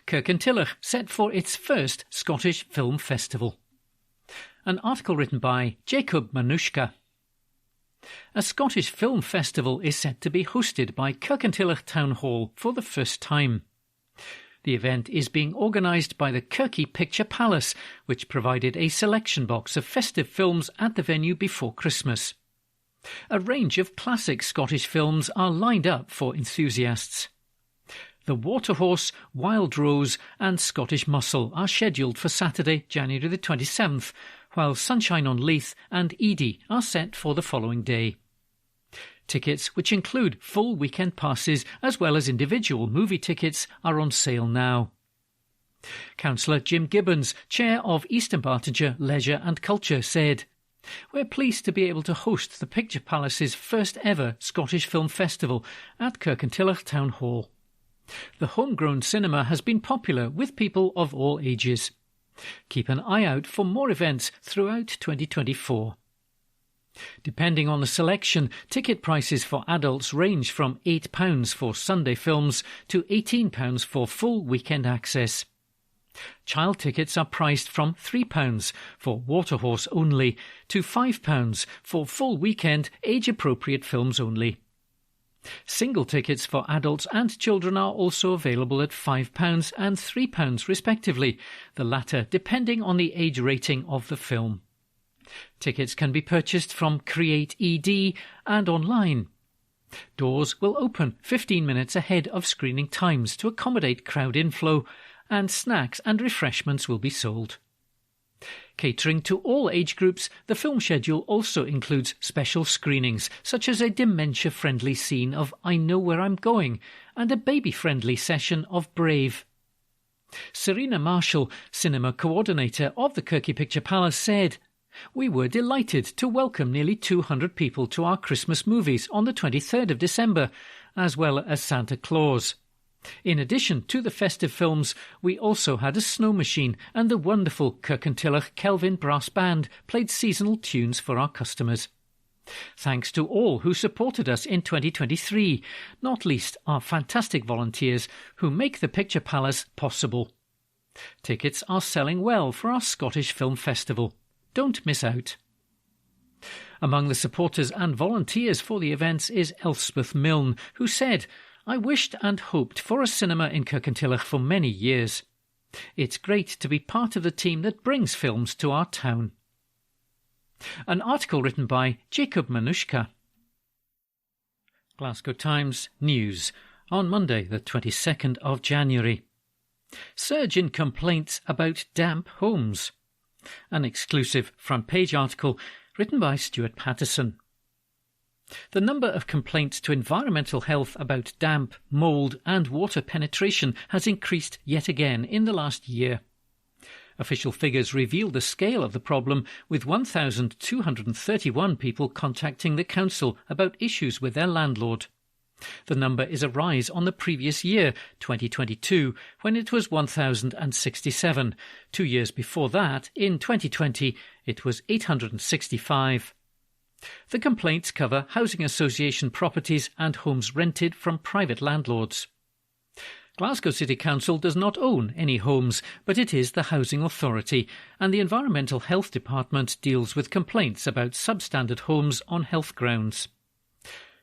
Kirkintilloch set for its first Scottish Film Festival. An article written by Jacob Manushka. A Scottish Film Festival is set to be hosted by Kirkintilloch Town Hall for the first time. The event is being organised by the Kirky Picture Palace, which provided a selection box of festive films at the venue before Christmas. A range of classic Scottish films are lined up for enthusiasts. The Waterhorse, Wild Rose and Scottish Muscle are scheduled for Saturday, January the 27th, while Sunshine on Leith and Edie are set for the following day. Tickets, which include full weekend passes as well as individual movie tickets, are on sale now. Councillor Jim Gibbons, Chair of Eastern Bartonshire Leisure and Culture, said, "We're pleased to be able to host the Picture Palace's first ever Scottish Film Festival at Kirkintilloch Town Hall. The homegrown cinema has been popular with people of all ages. Keep an eye out for more events throughout 2024. Depending on the selection, ticket prices for adults range from £8 for Sunday films to £18 for full weekend access. Child tickets are priced from £3 for Waterhorse only to £5 for full weekend age-appropriate films only. Single tickets for adults and children are also available at £5 and £3 respectively, the latter depending on the age rating of the film. Tickets can be purchased from Create ED and online. Doors will open 15 minutes ahead of screening times to accommodate crowd inflow, and snacks and refreshments will be sold. Catering to all age groups, the film schedule also includes special screenings, such as a dementia-friendly scene of I Know Where I'm Going and a baby-friendly session of Brave. Serena Marshall, cinema coordinator of the Kirky Picture Palace, said, "We were delighted to welcome nearly 200 people to our Christmas movies on the 23rd of December, as well as Santa Claus. In addition to the festive films, we also had a snow machine, and the wonderful Kirkintilloch Kelvin Brass Band played seasonal tunes for our customers. Thanks to all who supported us in 2023, not least our fantastic volunteers who make the Picture Palace possible. Tickets are selling well for our Scottish Film Festival. Don't miss out." Among the supporters and volunteers for the events is Elspeth Milne, who said, "I wished and hoped for a cinema in Kirkintilloch for many years. It's great to be part of the team that brings films to our town." An article written by Jacob Manushka. Glasgow Times News on Monday the 22nd of January. Surge in complaints about damp homes. An exclusive front page article written by Stuart Patterson. The number of complaints to environmental health about damp, mould and water penetration has increased yet again in the last year. Official figures reveal the scale of the problem, with 1,231 people contacting the council about issues with their landlord. The number is a rise on the previous year, 2022, when it was 1,067. 2 years before that, in 2020, it was 865. The complaints cover housing association properties and homes rented from private landlords. Glasgow City Council does not own any homes, but it is the Housing Authority, and the Environmental Health Department deals with complaints about substandard homes on health grounds.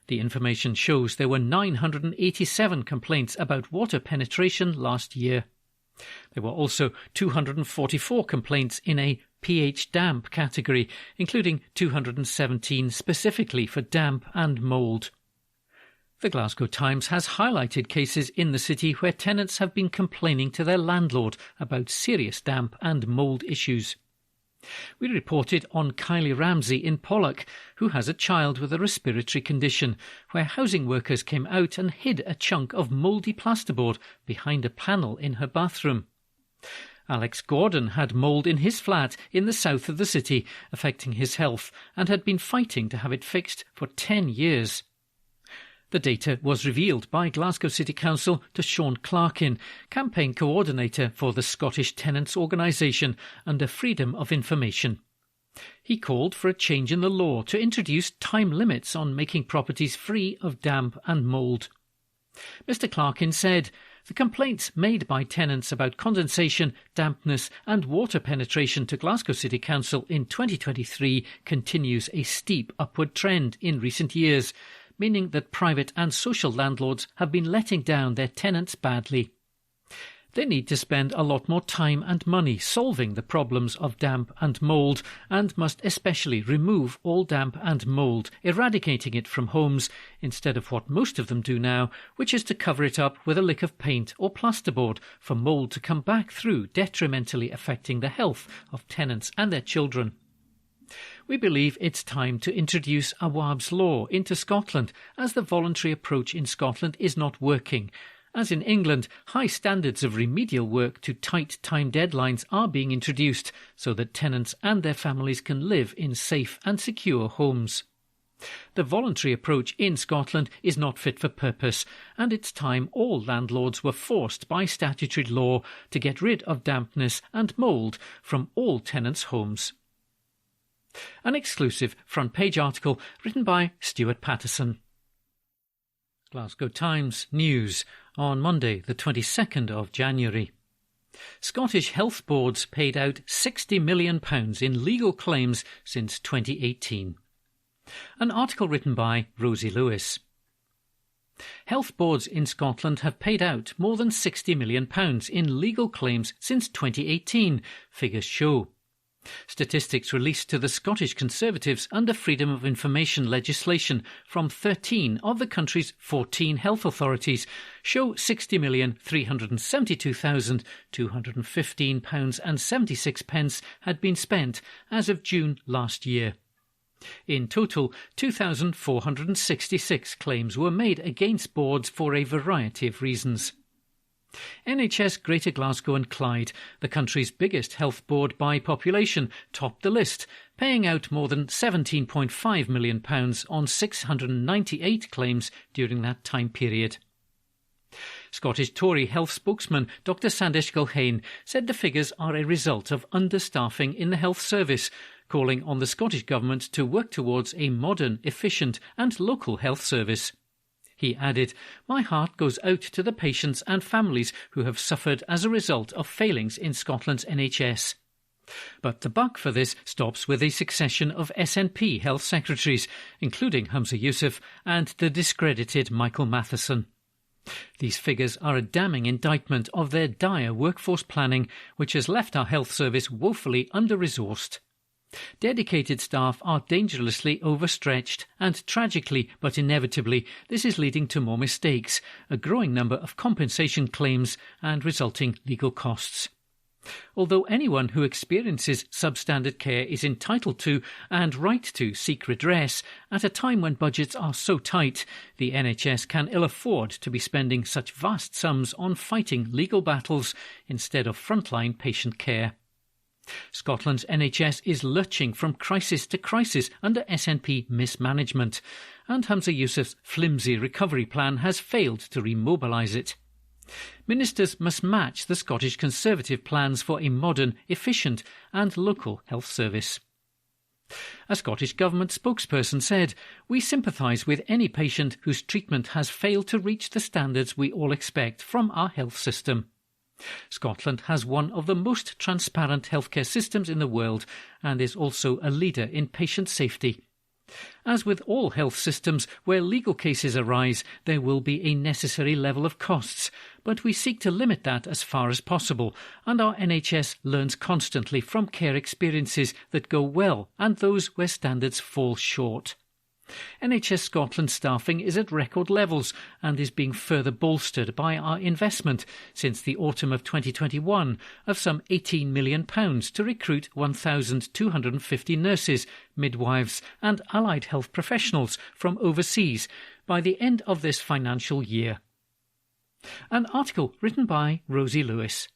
The information shows there were 987 complaints about water penetration last year. There were also 244 complaints in a pH damp category, including 217 specifically for damp and mould. The Glasgow Times has highlighted cases in the city where tenants have been complaining to their landlord about serious damp and mould issues. We reported on Kylie Ramsey in Pollok, who has a child with a respiratory condition, where housing workers came out and hid a chunk of mouldy plasterboard behind a panel in her bathroom. Alex Gordon had mould in his flat in the south of the city, affecting his health, and had been fighting to have it fixed for 10 years. The data was revealed by Glasgow City Council to Sean Clarkin, campaign coordinator for the Scottish Tenants Organisation, under Freedom of Information. He called for a change in the law to introduce time limits on making properties free of damp and mould. Mr Clarkin said, "The complaints made by tenants about condensation, dampness and water penetration to Glasgow City Council in 2023 continues a steep upward trend in recent years, meaning that private and social landlords have been letting down their tenants badly. They need to spend a lot more time and money solving the problems of damp and mould, and must especially remove all damp and mould, eradicating it from homes, instead of what most of them do now, which is to cover it up with a lick of paint or plasterboard for mould to come back through, detrimentally affecting the health of tenants and their children. We believe it's time to introduce Awab's law into Scotland, as the voluntary approach in Scotland is not working. As in England, high standards of remedial work to tight time deadlines are being introduced so that tenants and their families can live in safe and secure homes. The voluntary approach in Scotland is not fit for purpose, and it's time all landlords were forced by statutory law to get rid of dampness and mould from all tenants' homes. An exclusive front-page article written by Stuart Patterson. Glasgow Times News on Monday the 22nd of January. Scottish health boards paid out £60 million in legal claims since 2018. An article written by Rosie Lewis. Health boards in Scotland have paid out more than £60 million in legal claims since 2018, figures show. Statistics released to the Scottish Conservatives under Freedom of Information legislation from 13 of the country's 14 health authorities show £60,372,215.76 had been spent as of June last year. In total, 2,466 claims were made against boards for a variety of reasons. NHS Greater Glasgow and Clyde, the country's biggest health board by population, topped the list, paying out more than £17.5 million on 698 claims during that time period. Scottish Tory health spokesman Dr Sandesh Gulhane said the figures are a result of understaffing in the health service, calling on the Scottish Government to work towards a modern, efficient and local health service. He added, "My heart goes out to the patients and families who have suffered as a result of failings in Scotland's NHS." But the buck for this stops with a succession of SNP health secretaries, including Humza Yousaf and the discredited Michael Matheson. These figures are a damning indictment of their dire workforce planning, which has left our health service woefully under-resourced. Dedicated staff are dangerously overstretched, and tragically but inevitably this is leading to more mistakes, a growing number of compensation claims and resulting legal costs. Although anyone who experiences substandard care is entitled to and right to seek redress, at a time when budgets are so tight, the NHS can ill afford to be spending such vast sums on fighting legal battles instead of frontline patient care. Scotland's NHS is lurching from crisis to crisis under SNP mismanagement, and Humza Yousaf's flimsy recovery plan has failed to remobilise it. Ministers must match the Scottish Conservative plans for a modern, efficient and local health service. A Scottish Government spokesperson said, "We sympathise with any patient whose treatment has failed to reach the standards we all expect from our health system. Scotland has one of the most transparent healthcare systems in the world and is also a leader in patient safety. As with all health systems where legal cases arise, there will be a necessary level of costs, but we seek to limit that as far as possible, and our NHS learns constantly from care experiences that go well and those where standards fall short. NHS Scotland staffing is at record levels and is being further bolstered by our investment since the autumn of 2021 of some £18 million to recruit 1,250 nurses, midwives and allied health professionals from overseas by the end of this financial year." An article written by Rosie Lewis.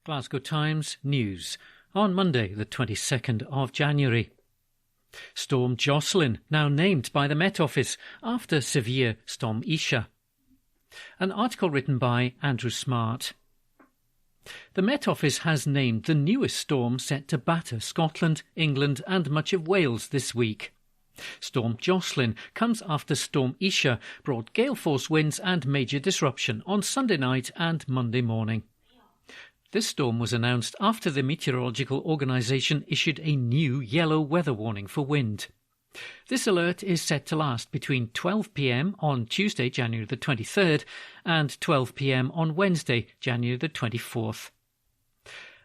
Glasgow Times News on Monday the 22nd of January. Storm Jocelyn, now named by the Met Office after severe Storm Isha. An article written by Andrew Smart. The Met Office has named the newest storm set to batter Scotland, England and much of Wales this week. Storm Jocelyn comes after Storm Isha brought gale-force winds and major disruption on Sunday night and Monday morning. This storm was announced after the Meteorological Organisation issued a new yellow weather warning for wind. This alert is set to last between 12 p.m. on Tuesday, January the 23rd, and 12 p.m. on Wednesday, January the 24th.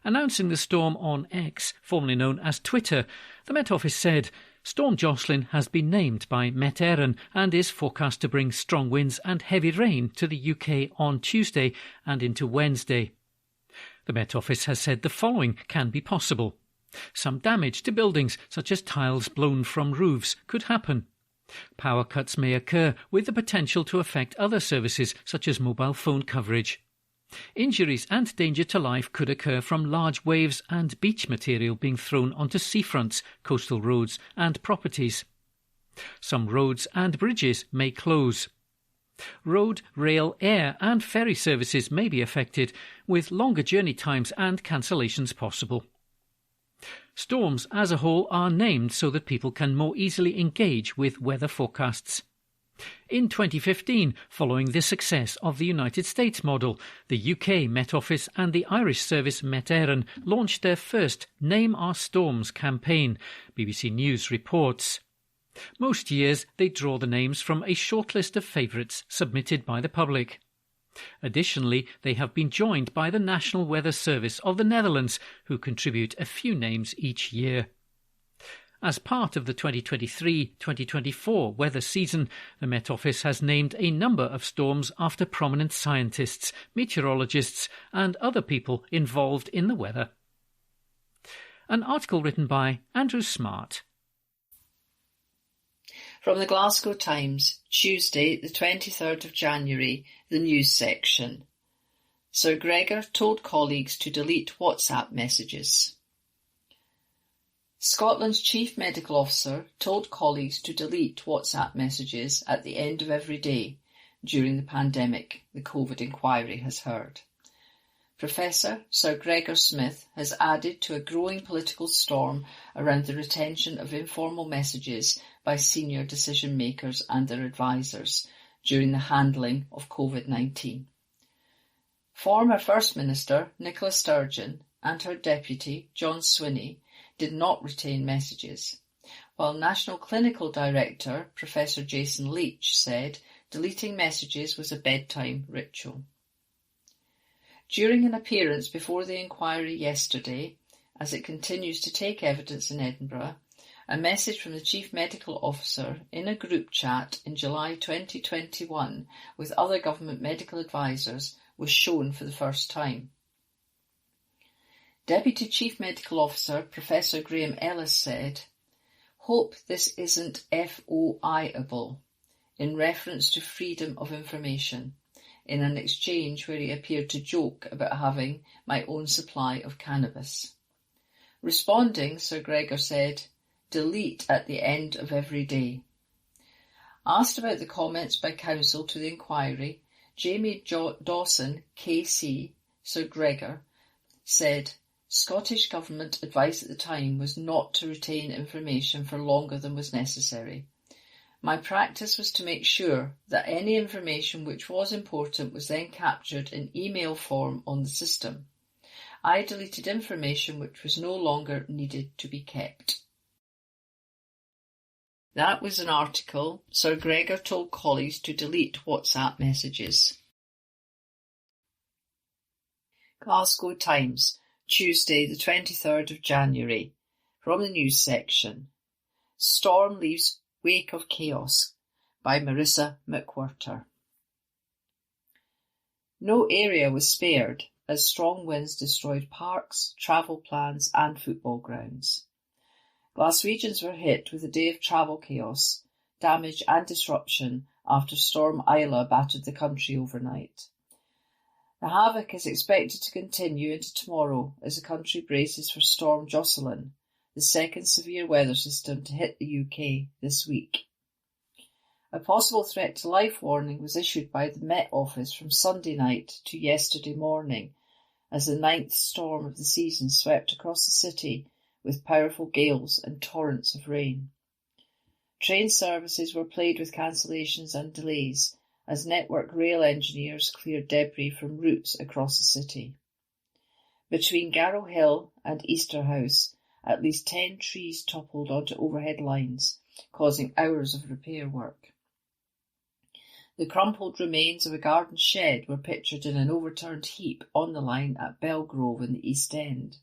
Announcing the storm on X, formerly known as Twitter, the Met Office said, "Storm Jocelyn has been named by Met Éireann and is forecast to bring strong winds and heavy rain to the UK on Tuesday and into Wednesday." The Met Office has said the following can be possible. Some damage to buildings, such as tiles blown from roofs, could happen. Power cuts may occur, with the potential to affect other services, such as mobile phone coverage. Injuries and danger to life could occur from large waves and beach material being thrown onto seafronts, coastal roads and properties. Some roads and bridges may close. Road, rail, air and ferry services may be affected, with longer journey times and cancellations possible. Storms as a whole are named so that people can more easily engage with weather forecasts. In 2015, following the success of the United States model, the UK Met Office and the Irish service Met Éireann launched their first Name Our Storms campaign, BBC News reports. Most years they draw the names from a short list of favourites submitted by the public. Additionally, they have been joined by the National Weather Service of the Netherlands, who contribute a few names each year. As part of the 2023-2024 weather season, the Met Office has named a number of storms after prominent scientists, meteorologists and other people involved in the weather. An article written by Andrew Smart. From the Glasgow Times, Tuesday the 23rd of January, the news section. Sir Gregor told colleagues to delete WhatsApp messages. Scotland's Chief Medical Officer told colleagues to delete WhatsApp messages at the end of every day during the pandemic, the COVID inquiry has heard. Professor Sir Gregor Smith has added to a growing political storm around the retention of informal messages by senior decision-makers and their advisers during the handling of COVID-19. Former First Minister Nicola Sturgeon and her deputy John Swinney did not retain messages, while National Clinical Director Professor Jason Leach said deleting messages was a bedtime ritual. During an appearance before the inquiry yesterday, as it continues to take evidence in Edinburgh, a message from the Chief Medical Officer in a group chat in July 2021 with other government medical advisers was shown for the first time. Deputy Chief Medical Officer Professor Graham Ellis said, "Hope this isn't FOI-able," in reference to freedom of information, in an exchange where he appeared to joke about having my own supply of cannabis. Responding, Sir Gregor said, "Delete at the end of every day." Asked about the comments by counsel to the inquiry, Jamie Dawson, KC, Sir Gregor, said, Scottish Government advice at the time was not to retain information for longer than was necessary. My practice was to make sure that any information which was important was then captured in email form on the system. I deleted information which was no longer needed to be kept. That was an article. Sir Gregor told colleagues to delete WhatsApp messages. Glasgow Times, Tuesday the 23rd of January. From the news section. Storm leaves wake of chaos by Marissa McWhirter. No area was spared as strong winds destroyed parks, travel plans and football grounds. Glaswegians were hit with a day of travel chaos, damage and disruption after Storm Isla battered the country overnight. The havoc is expected to continue into tomorrow as the country braces for Storm Jocelyn, the second severe weather system to hit the UK this week. A possible threat to life warning was issued by the Met Office from Sunday night to yesterday morning as the ninth storm of the season swept across the city with powerful gales and torrents of rain. Train services were plagued with cancellations and delays as Network Rail engineers cleared debris from routes across the city. Between Garrow Hill and Easterhouse, at least 10 trees toppled onto overhead lines, causing hours of repair work. The crumpled remains of a garden shed were pictured in an overturned heap on the line at Belgrove in the East End.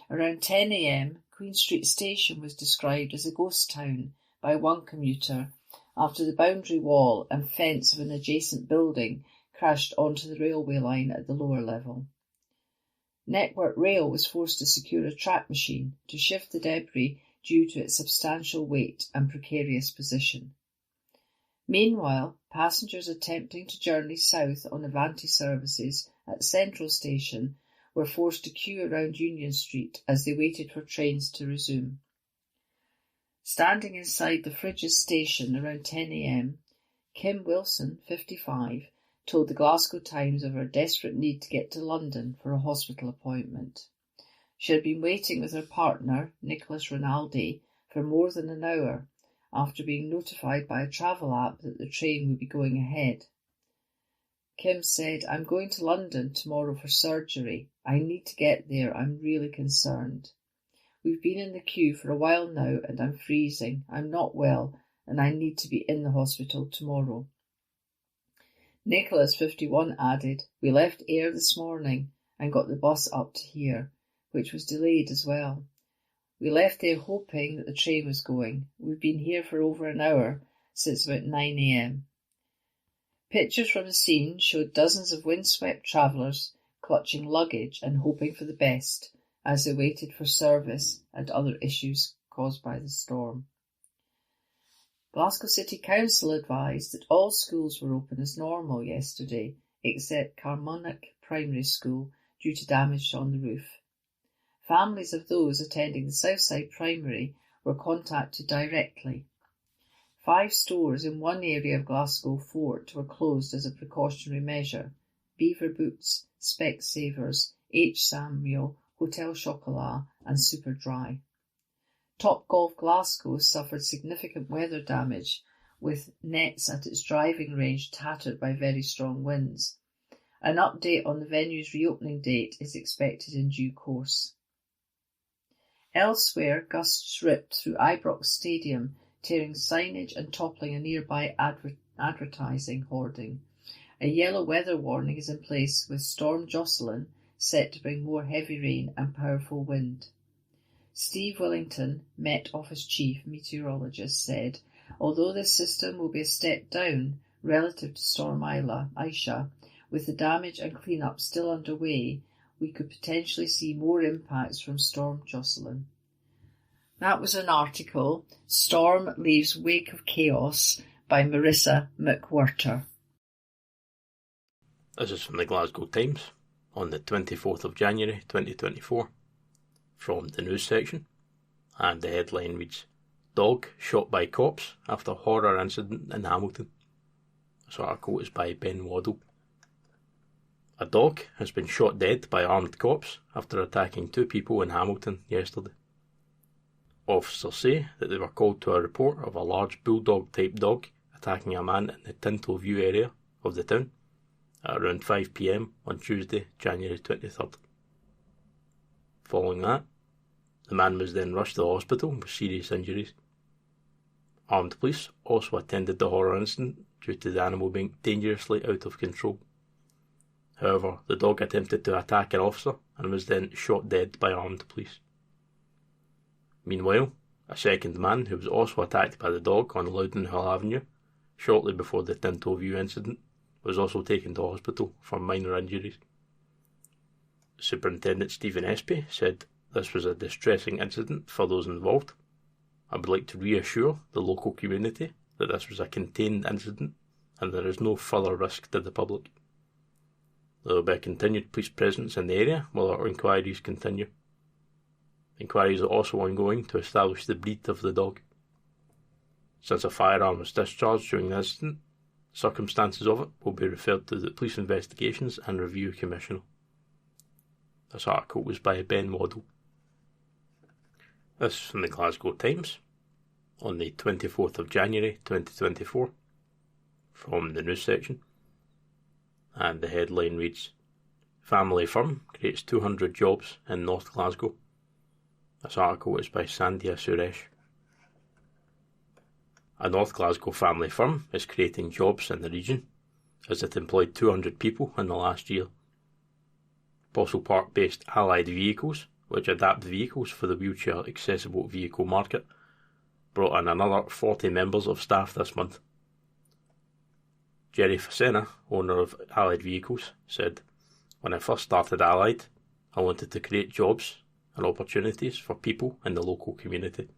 Around 10 a.m, Queen Street Station was described as a ghost town by one commuter after the boundary wall and fence of an adjacent building crashed onto the railway line at the lower level. Network Rail was forced to secure a track machine to shift the debris due to its substantial weight and precarious position. Meanwhile, passengers attempting to journey south on Avanti services at Central Station were forced to queue around Union Street as they waited for trains to resume. Standing inside the Fridges station around 10 a.m, Kim Wilson, 55, told the Glasgow Times of her desperate need to get to London for a hospital appointment. She had been waiting with her partner, Nicholas Rinaldi, for more than an hour after being notified by a travel app that the train would be going ahead. Kim said, "I'm going to London tomorrow for surgery. I need to get there. I'm really concerned. We've been in the queue for a while now and I'm freezing. I'm not well and I need to be in the hospital tomorrow." Nicholas, 51, added, "We left Ayr this morning and got the bus up to here, which was delayed as well. We left there hoping that the train was going. We've been here for over an hour, since about 9 a.m. Pictures from the scene showed dozens of windswept travellers clutching luggage and hoping for the best as they waited for service and other issues caused by the storm. Glasgow City Council advised that all schools were open as normal yesterday, except Carmonach Primary School due to damage on the roof. Families of those attending the Southside Primary were contacted directly. 5 stores in one area of Glasgow Fort were closed as a precautionary measure: Beaver Boots, Specsavers, H. Samuel, Hotel Chocolat and Superdry. Topgolf Glasgow suffered significant weather damage, with nets at its driving range tattered by very strong winds. An update on the venue's reopening date is expected in due course. Elsewhere, gusts ripped through Ibrox Stadium, tearing signage and toppling a nearby advertising hoarding. A yellow weather warning is in place, with Storm Jocelyn set to bring more heavy rain and powerful wind. Steve Willington, Met Office Chief Meteorologist, said, although this system will be a step down relative to Storm Aisha, with the damage and clean-up still underway, we could potentially see more impacts from Storm Jocelyn. That was an article, Storm Leaves Wake of Chaos, by Marissa McWhirter. This is from the Glasgow Times on the 24th of January 2024, from the news section, and the headline reads, "Dog shot by cops after horror incident in Hamilton." This article is by Ben Waddle. A dog has been shot dead by armed cops after attacking 2 people in Hamilton yesterday. Officers say that they were called to a report of a large bulldog-type dog attacking a man in the Tintle View area of the town at around 5 p.m. on Tuesday, January 23rd. Following that, the man was then rushed to the hospital with serious injuries. Armed police also attended the horror incident due to the animal being dangerously out of control. However, the dog attempted to attack an officer and was then shot dead by armed police. Meanwhile, a second man who was also attacked by the dog on Loudonhill Avenue shortly before the Tinto View incident was also taken to hospital for minor injuries. Superintendent Stephen Espy said this was a distressing incident for those involved. I would like to reassure the local community that this was a contained incident and there is no further risk to the public. There will be a continued police presence in the area while our inquiries continue. Inquiries are also ongoing to establish the breed of the dog. Since a firearm was discharged during the incident, circumstances of it will be referred to the Police Investigations and Review Commissioner. This article was by Ben Waddle. This is from the Glasgow Times on the 24th of January 2024, from the news section, and the headline reads, "Family firm creates 200 jobs in North Glasgow." This article is by Sandhya Suresh. A North Glasgow family firm is creating jobs in the region, as it employed 200 people in the last year. Postle Park-based Allied Vehicles, which adapt vehicles for the wheelchair-accessible vehicle market, brought in another 40 members of staff this month. Jerry Facena, owner of Allied Vehicles, said, "When I first started Allied, I wanted to create jobs and opportunities for people in the local community.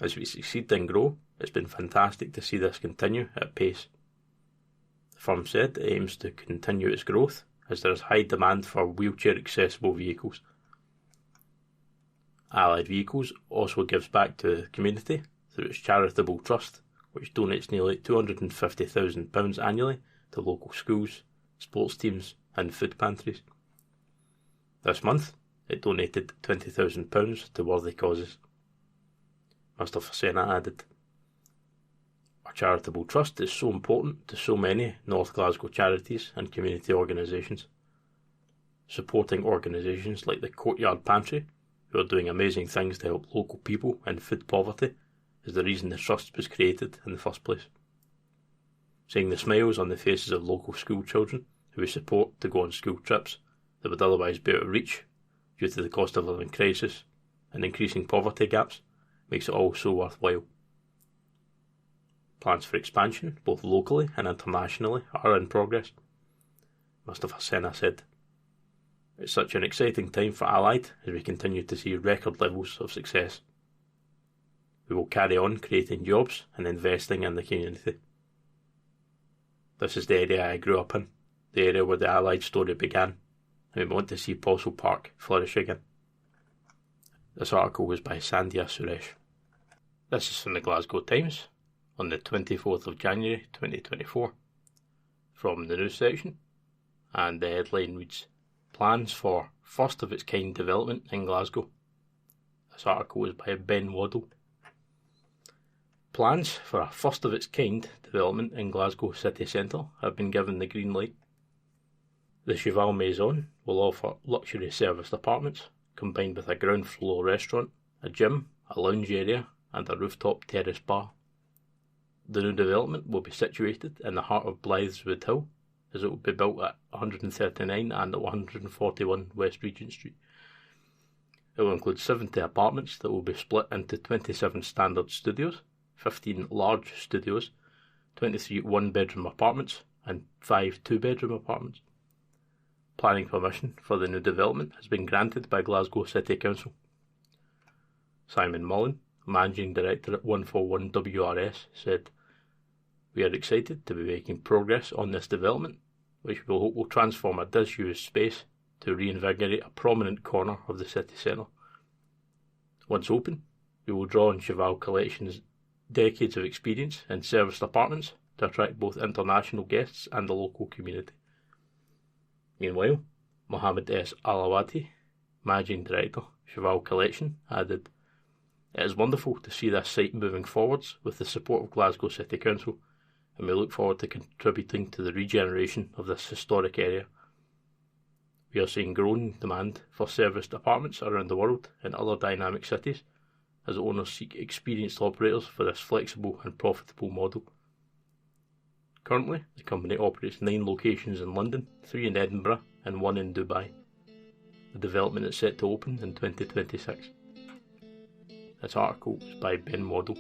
As we succeed and grow, it's been fantastic to see this continue at pace." The firm said it aims to continue its growth as there is high demand for wheelchair-accessible vehicles. Allied Vehicles also gives back to the community through its charitable trust, which donates nearly £250,000 annually to local schools, sports teams and food pantries. This month, it donated £20,000 to worthy causes. Mr. Facena added, "Our charitable trust is so important to so many North Glasgow charities and community organisations. Supporting organisations like the Courtyard Pantry, who are doing amazing things to help local people in food poverty, is the reason the trust was created in the first place. seeing the smiles on the faces of local school children who we support to go on school trips that would otherwise be out of reach due to the cost of living crisis and increasing poverty gaps makes it all so worthwhile. Plans for expansion, both locally and internationally, are in progress. Mustafa Sena said, "It's such an exciting time for Allied as we continue to see record levels of success. We will carry on creating jobs and investing in the community. This is the area I grew up in, the area where the Allied story began, and we want to see Postle Park flourish again." This article was by Sandhya Suresh. This is from the Glasgow Times on the 24th of January 2024, from the news section, and the headline reads, "Plans for first of its kind development in Glasgow." This article was by Ben Waddle. Plans for a first of its kind development in Glasgow city centre have been given the green light. The Cheval Maison will offer luxury serviced apartments combined with a ground floor restaurant, a gym, a lounge area and a rooftop terrace bar. The new development will be situated in the heart of Blytheswood Hill, as it will be built at 139 and 141 West Regent Street. It will include 70 apartments that will be split into 27 standard studios, 15 large studios, 23 one-bedroom apartments and 5 two-bedroom apartments. Planning permission for the new development has been granted by Glasgow City Council. Simon Mullen, Managing Director at 141 WRS, said, "We are excited to be making progress on this development, which we hope will transform a disused space to reinvigorate a prominent corner of the city centre. Once open, we will draw on Cheval Collection's decades of experience in serviced apartments to attract both international guests and the local community." Meanwhile, Mohammed S. Alawati, Managing Director, Cheval Collection, added, "It is wonderful to see this site moving forwards with the support of Glasgow City Council, and we look forward to contributing to the regeneration of this historic area. We are seeing growing demand for serviced apartments around the world in other dynamic cities, as owners seek experienced operators for this flexible and profitable model." Currently, the company operates 9 locations in London, 3 in Edinburgh and 1 in Dubai. The development is set to open in 2026. This article is by Ben Waddle.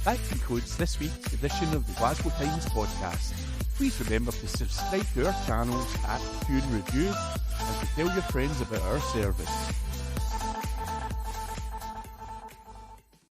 That concludes this week's edition of the Glasgow Times podcast. Please remember to subscribe to our channels at Tune Reviews and to tell your friends about our service.